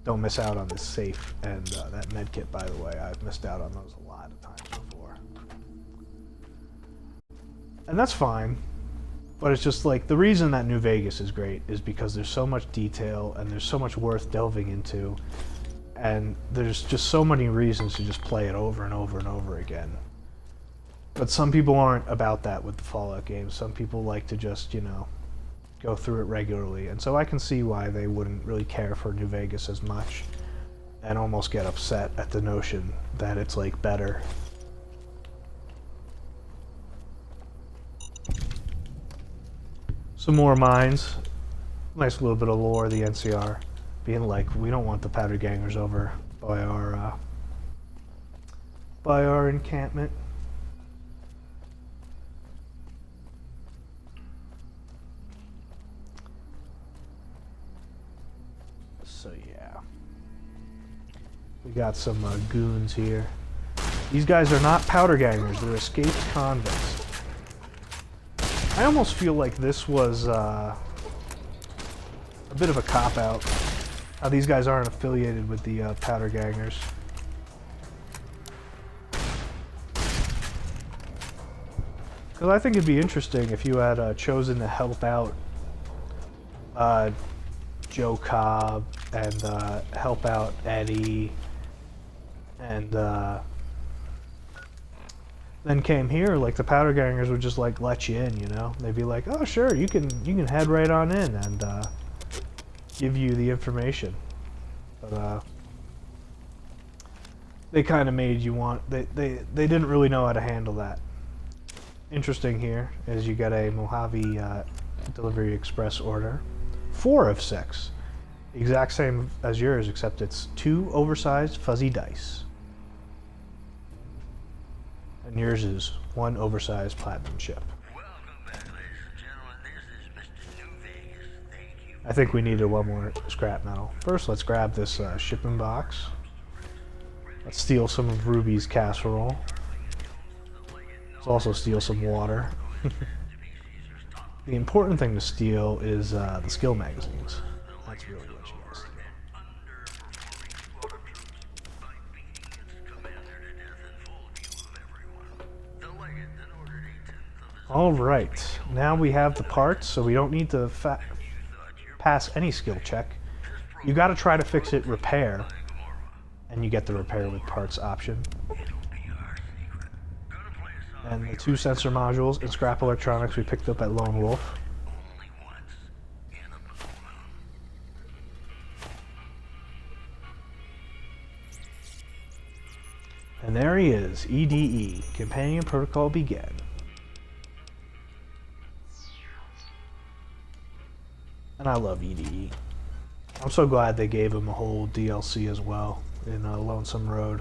Don't miss out on this safe and that medkit, by the way. I've missed out on those a lot of times before. And that's fine. But it's just like, the reason that New Vegas is great is because there's so much detail and there's so much worth delving into, and there's just so many reasons to just play it over and over and over again. But some people aren't about that with the Fallout games. Some people like to just, you know, go through it regularly, and so I can see why they wouldn't really care for New Vegas as much and almost get upset at the notion that it's like better. Some more mines. Nice little bit of lore, the NCR being like, we don't want the powder gangers over by our encampment. So yeah, we got some goons here. These guys are not powder gangers, they're escaped convicts. I almost feel like this was a bit of a cop-out. How these guys aren't affiliated with the powder gangers. Because I think it'd be interesting if you had chosen to help out Joe Cobb and help out Eddie, and then came here, like the powder gangers would just like let you in, you know? They'd be like, oh sure, you can head right on in, and give you the information. But they kind of made you want, they didn't really know how to handle that. Interesting here is you get a Mojave Delivery Express order. 4 of 6. Exact same as yours, except it's 2 oversized fuzzy dice. And yours is 1 oversized platinum chip. I think we needed 1 more scrap metal. First, let's grab this shipping box. Let's steal some of Ruby's casserole. Let's also steal some water. The important thing to steal is the skill magazines. That's really what you gotta steal. Alright, now we have the parts, so we don't need to pass any skill check. You gotta try to fix it repair, and you get the repair with parts option. And the 2 sensor modules and scrap electronics we picked up at Lone Wolf. And there he is, EDE, Companion Protocol Begin. And I love EDE. I'm so glad they gave him a whole DLC as well in Lonesome Road.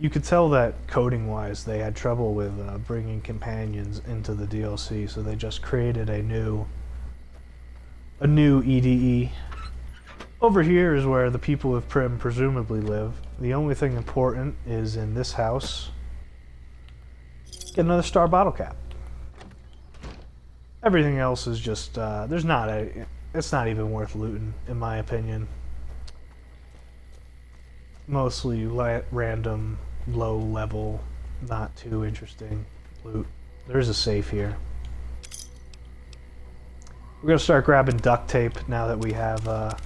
You could tell that coding-wise they had trouble with bringing companions into the DLC, so they just created a new EDE. Over here is where the people of Prim presumably live. The only thing important is in this house, get another star bottle cap. Everything else is just it's not even worth looting, in my opinion. Mostly random, low level, not too interesting loot. There's a safe here. We're gonna start grabbing duct tape now that we have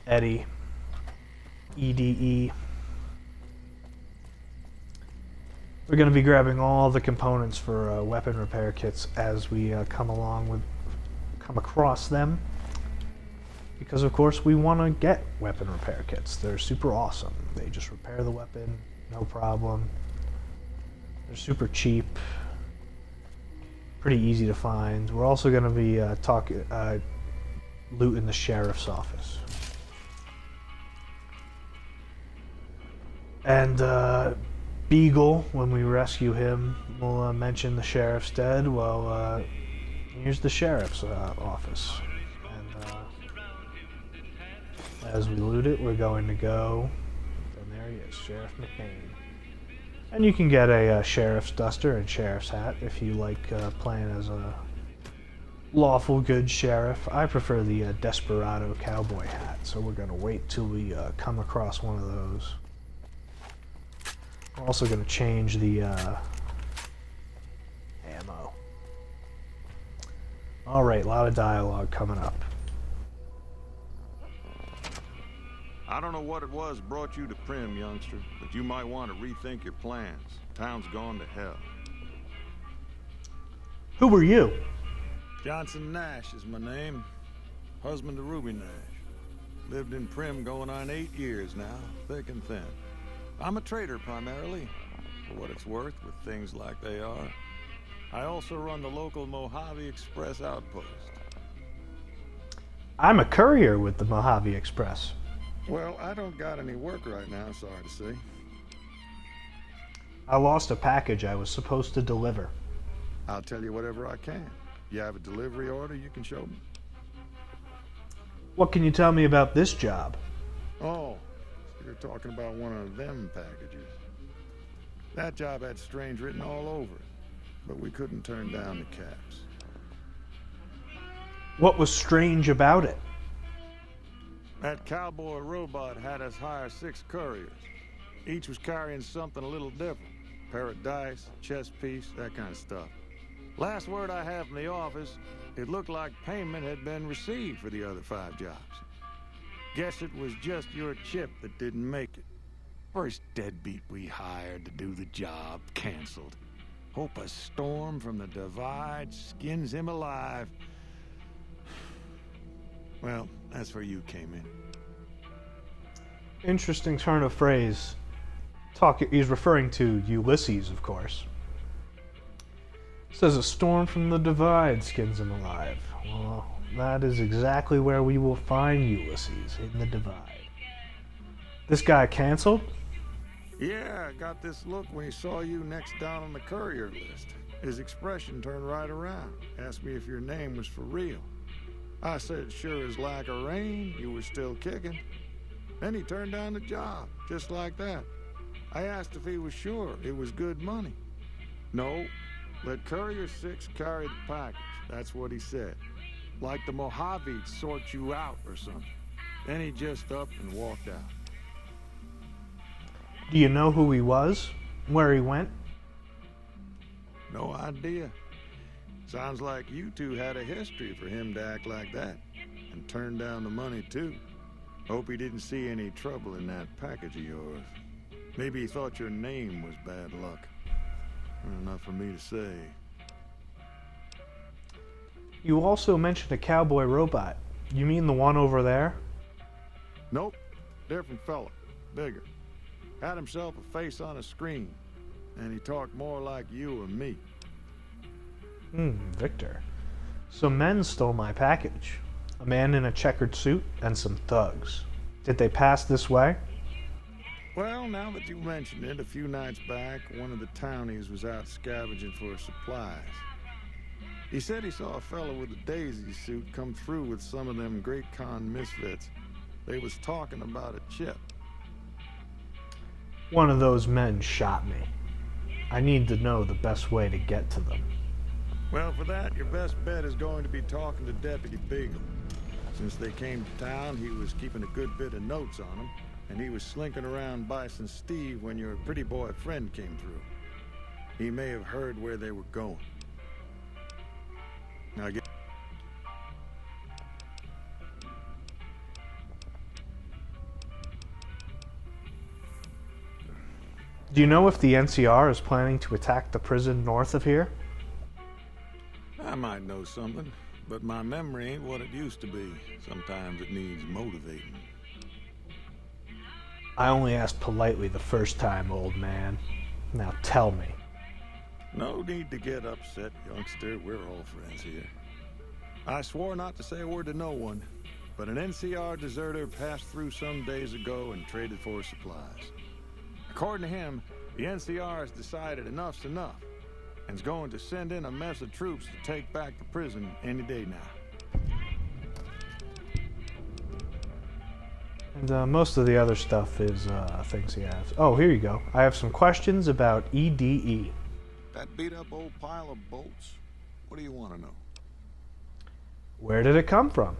Eddie, EDE. We're gonna be grabbing all the components for weapon repair kits as we come across them. Because of course we want to get weapon repair kits. They're super awesome. They just repair the weapon, no problem. They're super cheap, pretty easy to find. We're also going to be looting the sheriff's office. And Beagle, when we rescue him, we'll mention the sheriff's dead. Well, here's the sheriff's office. As we loot it, we're going to go, and there he is, Sheriff McCain. And you can get a sheriff's duster and sheriff's hat if you like playing as a lawful good sheriff. I prefer the desperado cowboy hat, so we're going to wait till we come across one of those. We're also going to change the All right, a lot of dialogue coming up. I don't know what it was brought you to Prim, youngster, but you might want to rethink your plans. Town's gone to hell. Who are you? Johnson Nash is my name. Husband to Ruby Nash. Lived in Prim going on 8 years now, thick and thin. I'm a trader primarily, for what it's worth with things like they are. I also run the local Mojave Express outpost. I'm a courier with the Mojave Express. Well, I don't got any work right now, sorry to say. I lost a package I was supposed to deliver. I'll tell you whatever I can. You have a delivery order you can show me? What can you tell me about this job? Oh, so you're talking about one of them packages. That job had strange written all over it, but we couldn't turn down the caps. What was strange about it? That cowboy robot had us hire 6 couriers. Each was carrying something a little different. Pair of dice, chess piece, that kind of stuff. Last word I have from the office, it looked like payment had been received for the other 5 jobs. Guess it was just your chip that didn't make it. First deadbeat we hired to do the job canceled. Hope a storm from the divide skins him alive. Well, that's where you came in. Interesting turn of phrase. He's referring to Ulysses, of course. Says a storm from the divide skins him alive. Well, that is exactly where we will find Ulysses, in the divide. This guy canceled? Yeah, I got this look when he saw you next down on the courier list. His expression turned right around. Asked me if your name was for real. I said, sure as like a rain, you were still kicking. Then he turned down the job, just like that. I asked if he was sure it was good money. No, let Courier 6 carry the package. That's what he said. Like the Mojave'd sort you out or something. Then he just up and walked out. Do you know who he was? Where he went? No idea. Sounds like you two had a history for him to act like that. And turn down the money, too. Hope he didn't see any trouble in that package of yours. Maybe he thought your name was bad luck. Not for me to say. You also mentioned a cowboy robot. You mean the one over there? Nope. Different fella. Bigger. Had himself a face on a screen. And he talked more like you or me. Victor. Some men stole my package. A man in a checkered suit and some thugs. Did they pass this way? Well, now that you mention it, a few nights back, one of the townies was out scavenging for supplies. He said he saw a fellow with a daisy suit come through with some of them Great Con misfits. They was talking about a chip. One of those men shot me. I need to know the best way to get to them. Well, for that, your best bet is going to be talking to Deputy Beagle. Since they came to town, he was keeping a good bit of notes on them, and he was slinking around Bison Steve when your pretty boy friend came through. He may have heard where they were going. Now get... Do you know if the NCR is planning to attack the prison north of here? I might know something, but my memory ain't what it used to be. Sometimes it needs motivating. I only asked politely the first time, old man. Now tell me. No need to get upset, youngster. We're all friends here. I swore not to say a word to no one, but an NCR deserter passed through some days ago and traded for supplies. According to him, the NCR has decided enough's enough, and is going to send in a mess of troops to take back the prison any day now. And most of the other stuff is things he has. Oh, here you go. I have some questions about EDE. That beat-up old pile of bolts? What do you want to know? Where did it come from?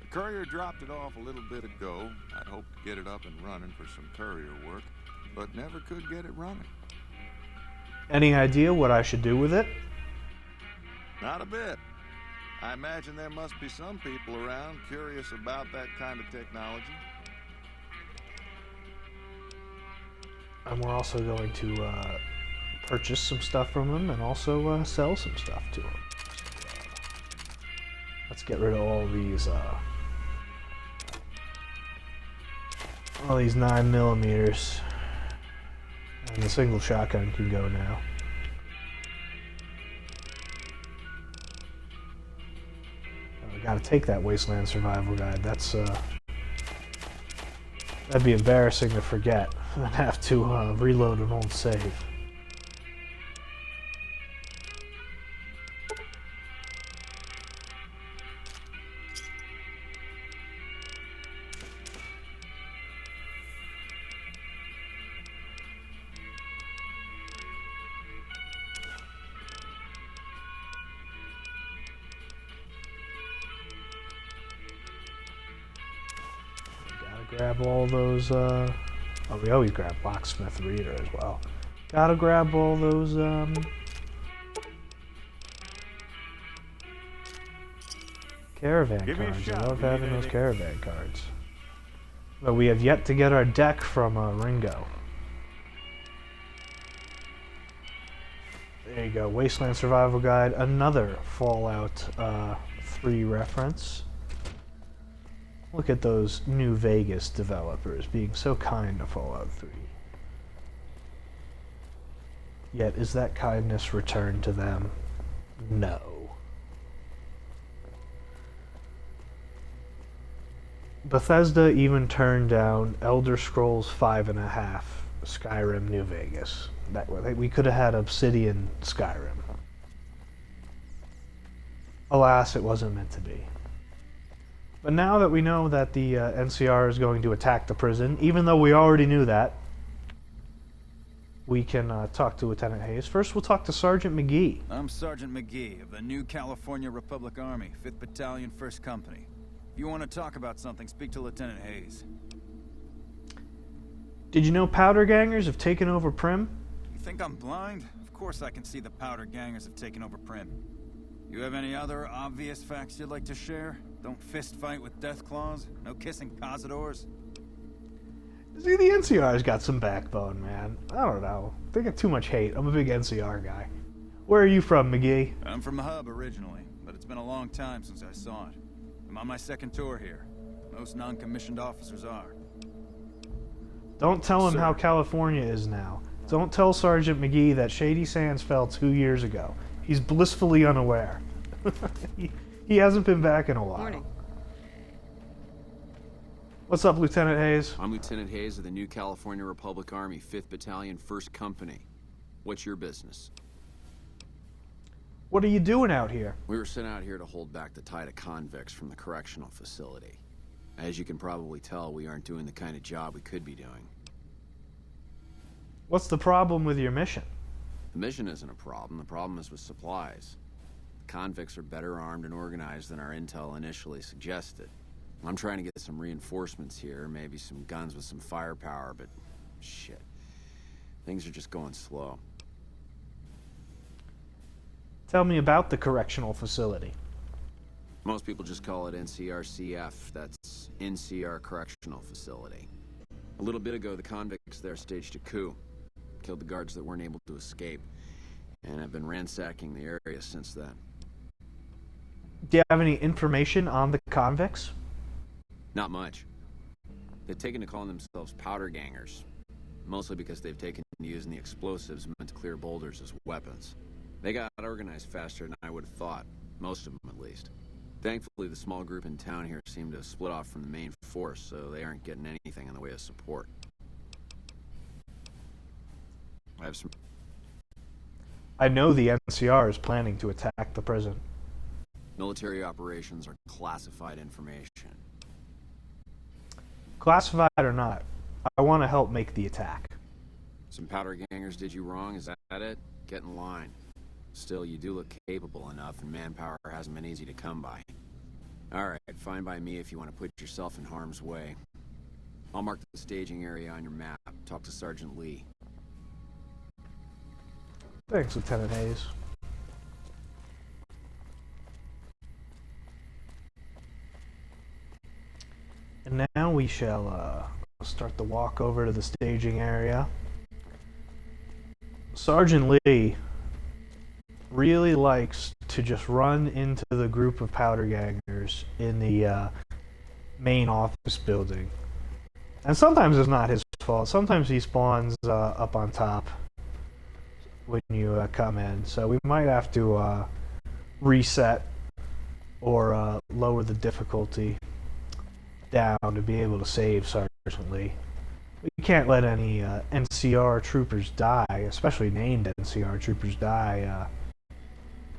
The courier dropped it off a little bit ago. I'd hoped to get it up and running for some courier work, but never could get it running. Any idea what I should do with it? Not a bit. I imagine there must be some people around curious about that kind of technology. And we're also going to purchase some stuff from them and also sell some stuff to them. Let's get rid of all these 9mm. And the single shotgun can go now. Oh, we gotta take that Wasteland Survival Guide. That's that'd be embarrassing to forget. I'd have to reload an old save. Grab all those, oh, we always grab Locksmith Reader as well. Gotta grab all those, caravan cards. I love having those caravan cards. But we have yet to get our deck from, Ringo. There you go, Wasteland Survival Guide, another Fallout 3 reference. Look at those New Vegas developers being so kind to Fallout 3. Yet, is that kindness returned to them? No. Bethesda even turned down Elder Scrolls 5.5 Skyrim New Vegas. That way, we could have had Obsidian Skyrim. Alas, it wasn't meant to be. But now that we know that the NCR is going to attack the prison, even though we already knew that, we can talk to Lieutenant Hayes. First, we'll talk to Sergeant McGee. I'm Sergeant McGee of the New California Republic Army, 5th Battalion, 1st Company. If you want to talk about something, speak to Lieutenant Hayes. Did you know powder gangers have taken over Prim? You think I'm blind? Of course I can see the powder gangers have taken over Prim. You have any other obvious facts you'd like to share? Don't fist fight with death claws? No kissing cazadors? See, the NCR's got some backbone, man. I don't know. They get too much hate. I'm a big NCR guy. Where are you from, McGee? I'm from the Hub originally, but it's been a long time since I saw it. I'm on my second tour here. Most non-commissioned officers are. Don't tell him how California is now. Don't tell Sergeant McGee that Shady Sands fell 2 years ago. He's blissfully unaware. He hasn't been back in a while. Morning. What's up, Lieutenant Hayes? I'm Lieutenant Hayes of the New California Republic Army, 5th Battalion, 1st Company. What's your business? What are you doing out here? We were sent out here to hold back the tide of convicts from the correctional facility. As you can probably tell, we aren't doing the kind of job we could be doing. What's the problem with your mission? The mission isn't a problem. The problem is with supplies. The convicts are better armed and organized than our intel initially suggested. I'm trying to get some reinforcements here, maybe some guns with some firepower, but shit. Things are just going slow. Tell me about the correctional facility. Most people just call it NCRCF. That's NCR Correctional Facility. A little bit ago, the convicts there staged a coup. Killed the guards that weren't able to escape. And I've been ransacking the area since then. Do you have any information on the convicts? Not much. They've taken to calling themselves powder gangers. Mostly because they've taken to using the explosives meant to clear boulders as weapons. They got organized faster than I would have thought. Most of them, at least. Thankfully, the small group in town here seem to have split off from the main force, so they aren't getting anything in the way of support. I know the NCR is planning to attack the prison. Military operations are classified information. Classified or not, I want to help make the attack. Some powder gangers did you wrong, is that it? Get in line. Still, you do look capable enough, and manpower hasn't been easy to come by. Alright, fine by me if you want to put yourself in harm's way. I'll mark the staging area on your map. Talk to Sergeant Lee. Thanks, Lieutenant Hayes. And now we shall start the walk over to the staging area. Sergeant Lee really likes to just run into the group of powder gangers in the main office building. And sometimes it's not his fault. Sometimes he spawns up on top when you come in. So we might have to reset or lower the difficulty down to be able to save Sergeant Lee. We can't let any NCR troopers die, especially named NCR troopers die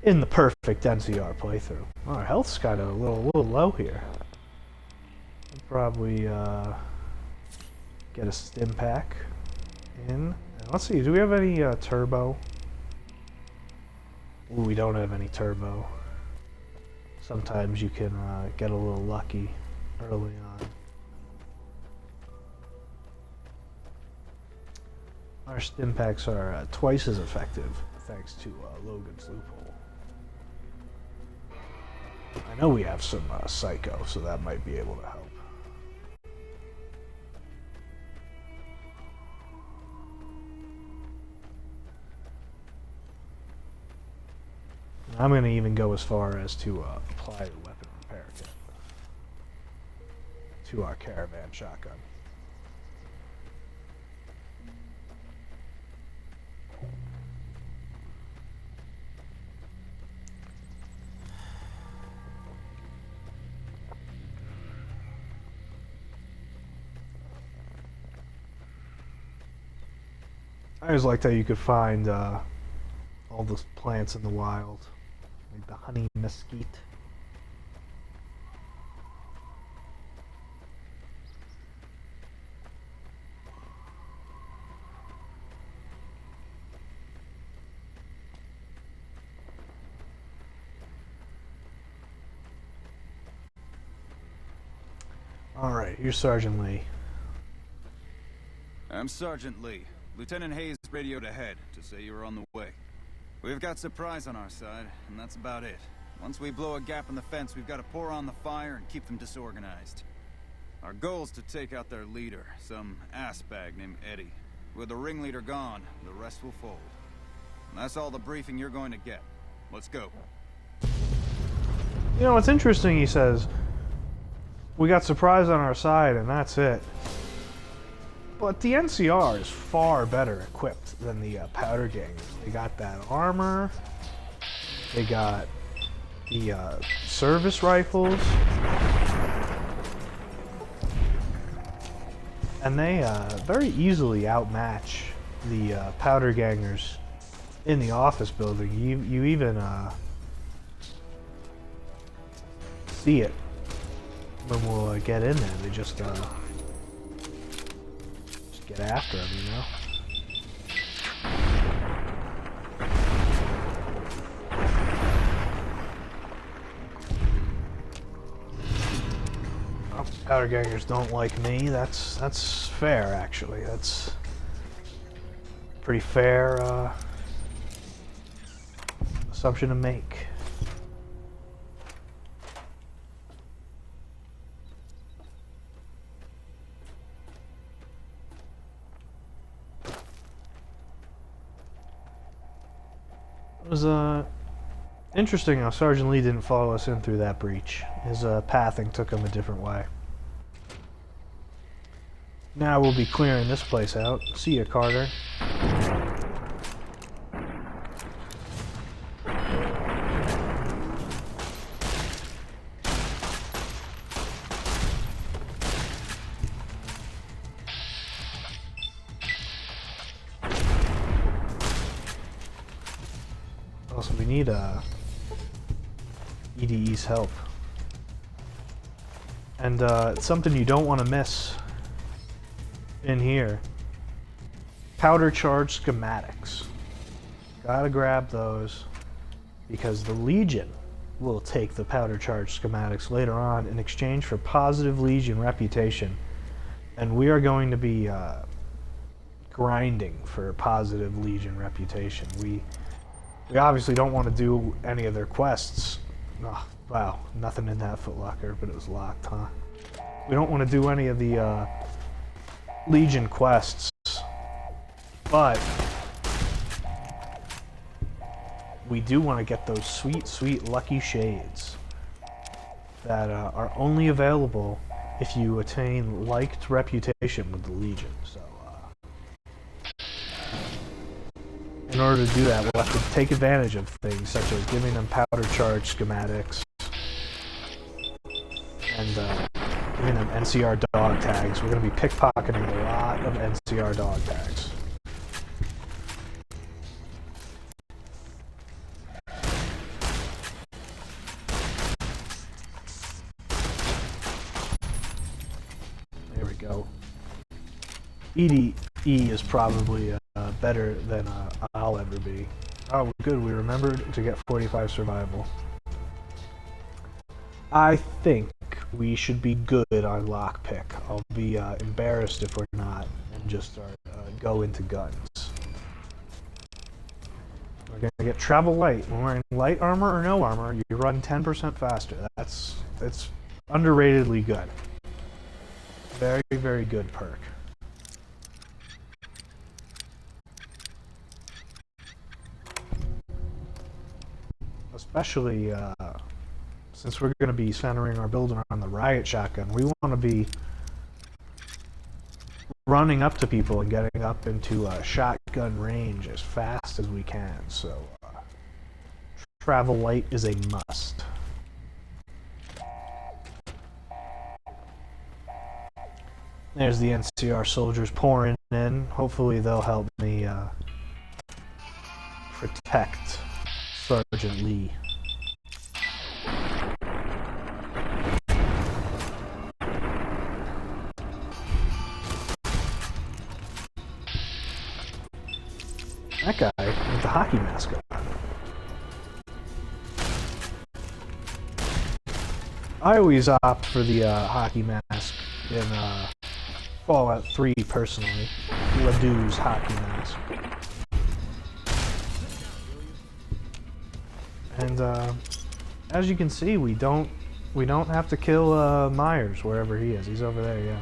in the perfect NCR playthrough. Oh, our health's kind of a little low here. I'll probably get a stim pack in. And let's see, do we have any turbo? Ooh, we don't have any turbo. Sometimes you can get a little lucky early on. Our stim packs are twice as effective thanks to Logan's loophole. I know we have some psycho, so that might be able to help. I'm going to even go as far as to apply the weapon repair kit to our caravan shotgun. I always liked how you could find all the plants in the wild, like the honey mesquite. Alright, here's Sergeant Lee. I'm Sergeant Lee. Lieutenant Hayes radioed ahead to say you were on the way. We've got surprise on our side, and that's about it. Once we blow a gap in the fence, we've got to pour on the fire and keep them disorganized. Our goal is to take out their leader, some assbag named Eddie. With the ringleader gone, the rest will fold. And that's all the briefing you're going to get. Let's go. You know, what's interesting, he says, we got surprise on our side, and that's it. But the NCR is far better equipped than the powder gangers. They got that armor, they got the service rifles, and they very easily outmatch the powder gangers in the office building. You even see it when we'll get in there. They just get after him, you know? Oh, powder gangers don't like me. That's fair, actually. That's pretty fair assumption to make. It was interesting how Sergeant Lee didn't follow us in through that breach. His pathing took him a different way. Now we'll be clearing this place out. See ya, Carter. Also, we need EDE's help. And it's something you don't want to miss in here. Powder charge schematics. Gotta grab those because the Legion will take the powder charge schematics later on in exchange for positive Legion reputation. And we are going to be grinding for positive Legion reputation. We obviously don't want to do any of their quests. Oh, wow, nothing in that footlocker, but it was locked, huh? We don't want to do any of the Legion quests, but we do want to get those sweet, sweet lucky shades that are only available if you attain liked reputation with the Legion. So, in order to do that, we'll have to take advantage of things such as giving them powder charge schematics and giving them NCR dog tags. We're going to be pickpocketing a lot of NCR dog tags. There we go. EDE is probably better than I'll ever be. Oh, good, we remembered to get 45 survival. I think we should be good on lockpick. I'll be embarrassed if we're not and just start go into guns. We're gonna get travel light. When wearing light armor or no armor, you run 10% faster. It's underratedly good. Very, very good perk. Especially since we're going to be centering our build around the riot shotgun, we want to be running up to people and getting up into shotgun range as fast as we can. So travel light is a must. There's the NCR soldiers pouring in. Hopefully they'll help me protect Sergeant Lee. That guy with the hockey mask on. I always opt for the hockey mask in Fallout 3 personally. Ledoux's hockey mask. And as you can see, we don't have to kill Myers wherever he is. He's over there, yeah.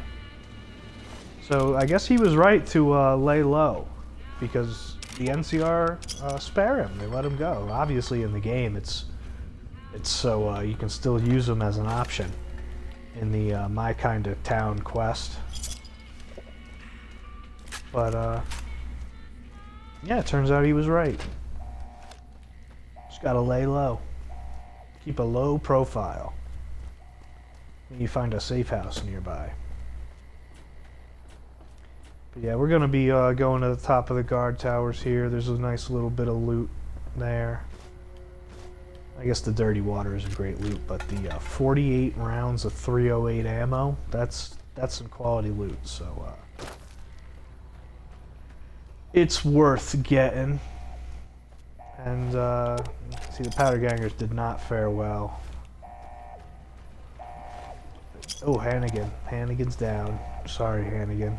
So I guess he was right to lay low, because the NCR spare him. They let him go. Obviously, in the game, it's so you can still use him as an option in the My Kind of Town quest. But yeah, it turns out he was right. Just gotta lay low. Keep a low profile. When you find a safe house nearby. But yeah, we're gonna be going to the top of the guard towers here. There's a nice little bit of loot there. I guess the dirty water is a great loot, but the 48 rounds of 308 ammo, that's some quality loot. So it's worth getting. And see, the powder gangers did not fare well. Oh, Hannigan. Hannigan's down. Sorry, Hannigan.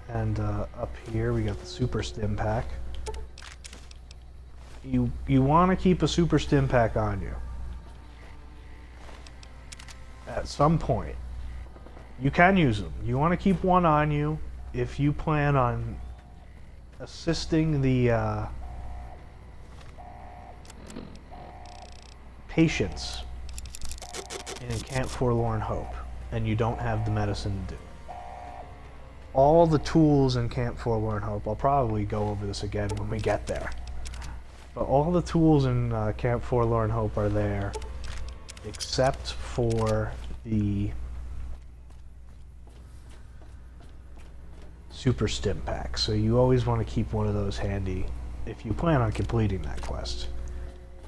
And up here we got the super stim pack. You want to keep a super stim pack on you. At some point. You can use them. You want to keep one on you if you plan on assisting the patients in Camp Forlorn Hope, and you don't have the medicine to do it. All the tools in Camp Forlorn Hope, I'll probably go over this again when we get there, but all the tools in Camp Forlorn Hope are there except for the super stim pack. So you always want to keep one of those handy if you plan on completing that quest.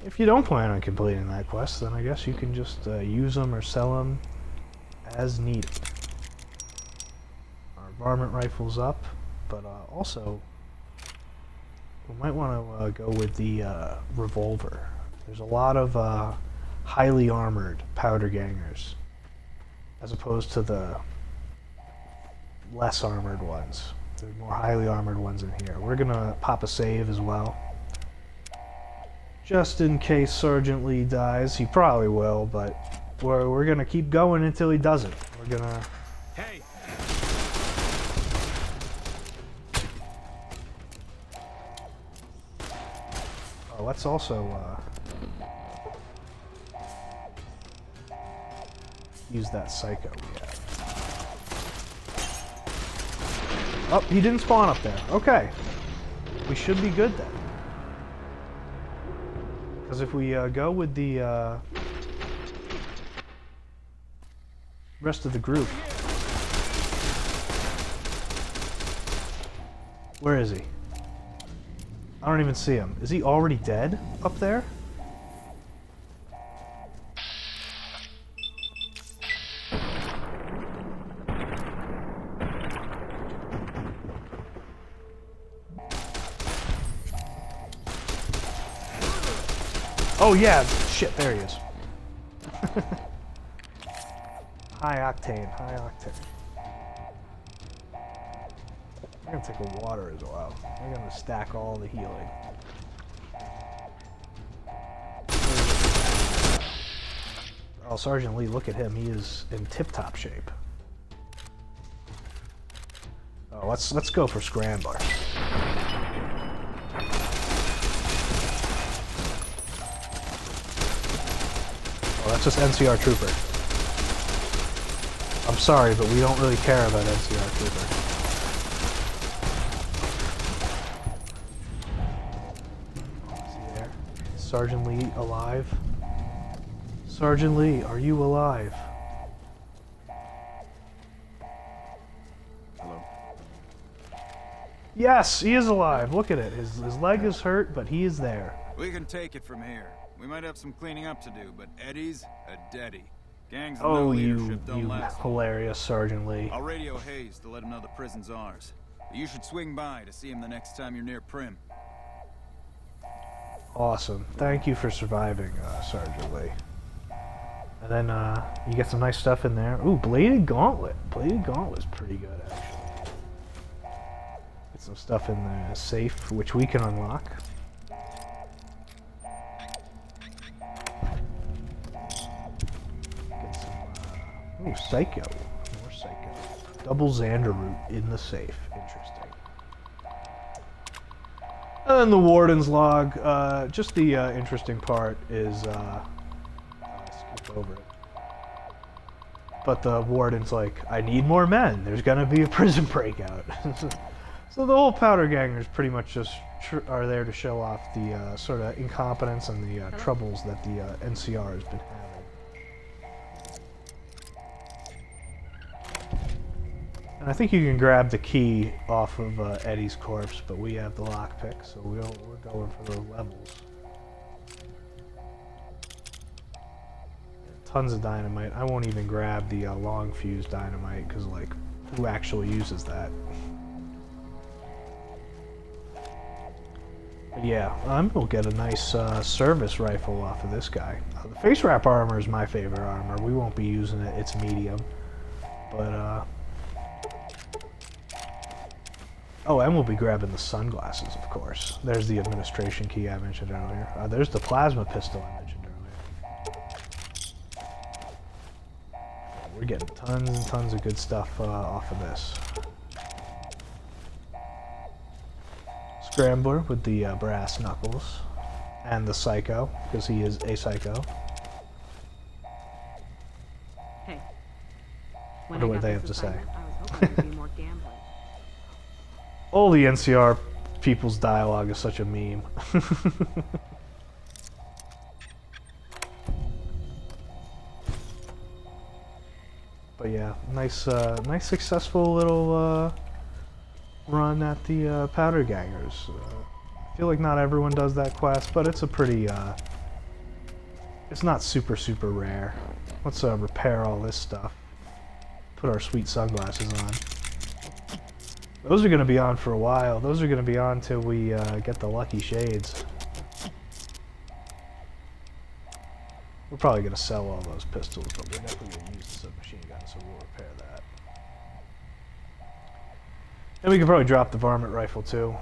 If you don't plan on completing that quest, then I guess you can just use them or sell them as needed. Our varmint rifle's up, but also we might want to go with the revolver. There's a lot of highly armored powder gangers as opposed to the less armored ones. There are more highly armored ones in here. We're gonna pop a save as well. Just in case Sergeant Lee dies. He probably will, but we're gonna keep going until he doesn't. We're gonna... Hey! Oh, let's also, use that psycho we have. Oh, he didn't spawn up there. Okay. We should be good then. Because if we go with the rest of the group... Where is he? I don't even see him. Is he already dead up there? Oh yeah, shit, there he is. High octane, high octane. I'm gonna take a water as well. I'm gonna stack all the healing. Oh, Sergeant Lee, look at him. He is in tip-top shape. Oh, let's go for Scrambler. Oh, that's just NCR Trooper. I'm sorry, but we don't really care about NCR Trooper. Is he there? Is Sergeant Lee alive? Sergeant Lee, are you alive? Hello? Yes, he is alive. Look at it. His leg is hurt, but he is there. We can take it from here. We might have some cleaning up to do, but Eddie's a deadie. Gangs with no Oh, leadership don't you last. hilarious Sergeant Lee. I'll radio Hayes to let him know the prison's ours. But you should swing by to see him the next time you're near Prim. Awesome. Thank you for surviving, Sergeant Lee. And then you get some nice stuff in there. Ooh, Bladed Gauntlet. Bladed Gauntlet's pretty good, actually. Get some stuff in the safe, which we can unlock. Get some, ooh, Psycho. More Psycho. Double Xander root in the safe. Interesting. And then the Warden's log. Just the interesting part is... skip over it. But the Warden's like, I need more men. There's gonna be a prison breakout. So the whole powder gangers pretty much just are there to show off the sort of incompetence and the troubles that the NCR has been having. And I think you can grab the key off of Eddie's corpse, but we have the lockpick, so we're going for the levels. Tons of dynamite. I won't even grab the long fuse dynamite because, like, who actually uses that? But yeah, we'll get a nice service rifle off of this guy. The face wrap armor is my favorite armor. We won't be using it. It's medium. But, oh, and we'll be grabbing the sunglasses, of course. There's the administration key I mentioned earlier. There's the plasma pistol I mentioned earlier. We're getting tons and tons of good stuff off of this. Scrambler with the brass knuckles. And the Psycho, because he is a Psycho. Hey. Wonder what they have to say. I was hoping there'd be more gambling. All the NCR people's dialogue is such a meme. But yeah, nice successful little run at the Powder Gangers. I feel like not everyone does that quest, but it's a pretty, it's not super rare. Let's repair all this stuff. Put our sweet sunglasses on. Those are going to be on for a while. Those are going to be on till we get the lucky shades. We're probably going to sell all those pistols, but we're definitely going to use the submachine gun, so we'll repair that. And we can probably drop the varmint rifle too.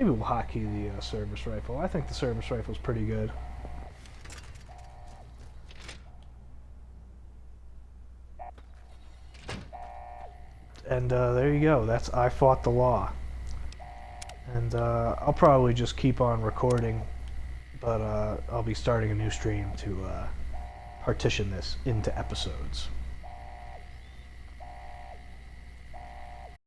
Maybe we'll hotkey the service rifle. I think the service rifle's pretty good. And there you go. That's I Fought the Law. And I'll probably just keep on recording, but I'll be starting a new stream to partition this into episodes.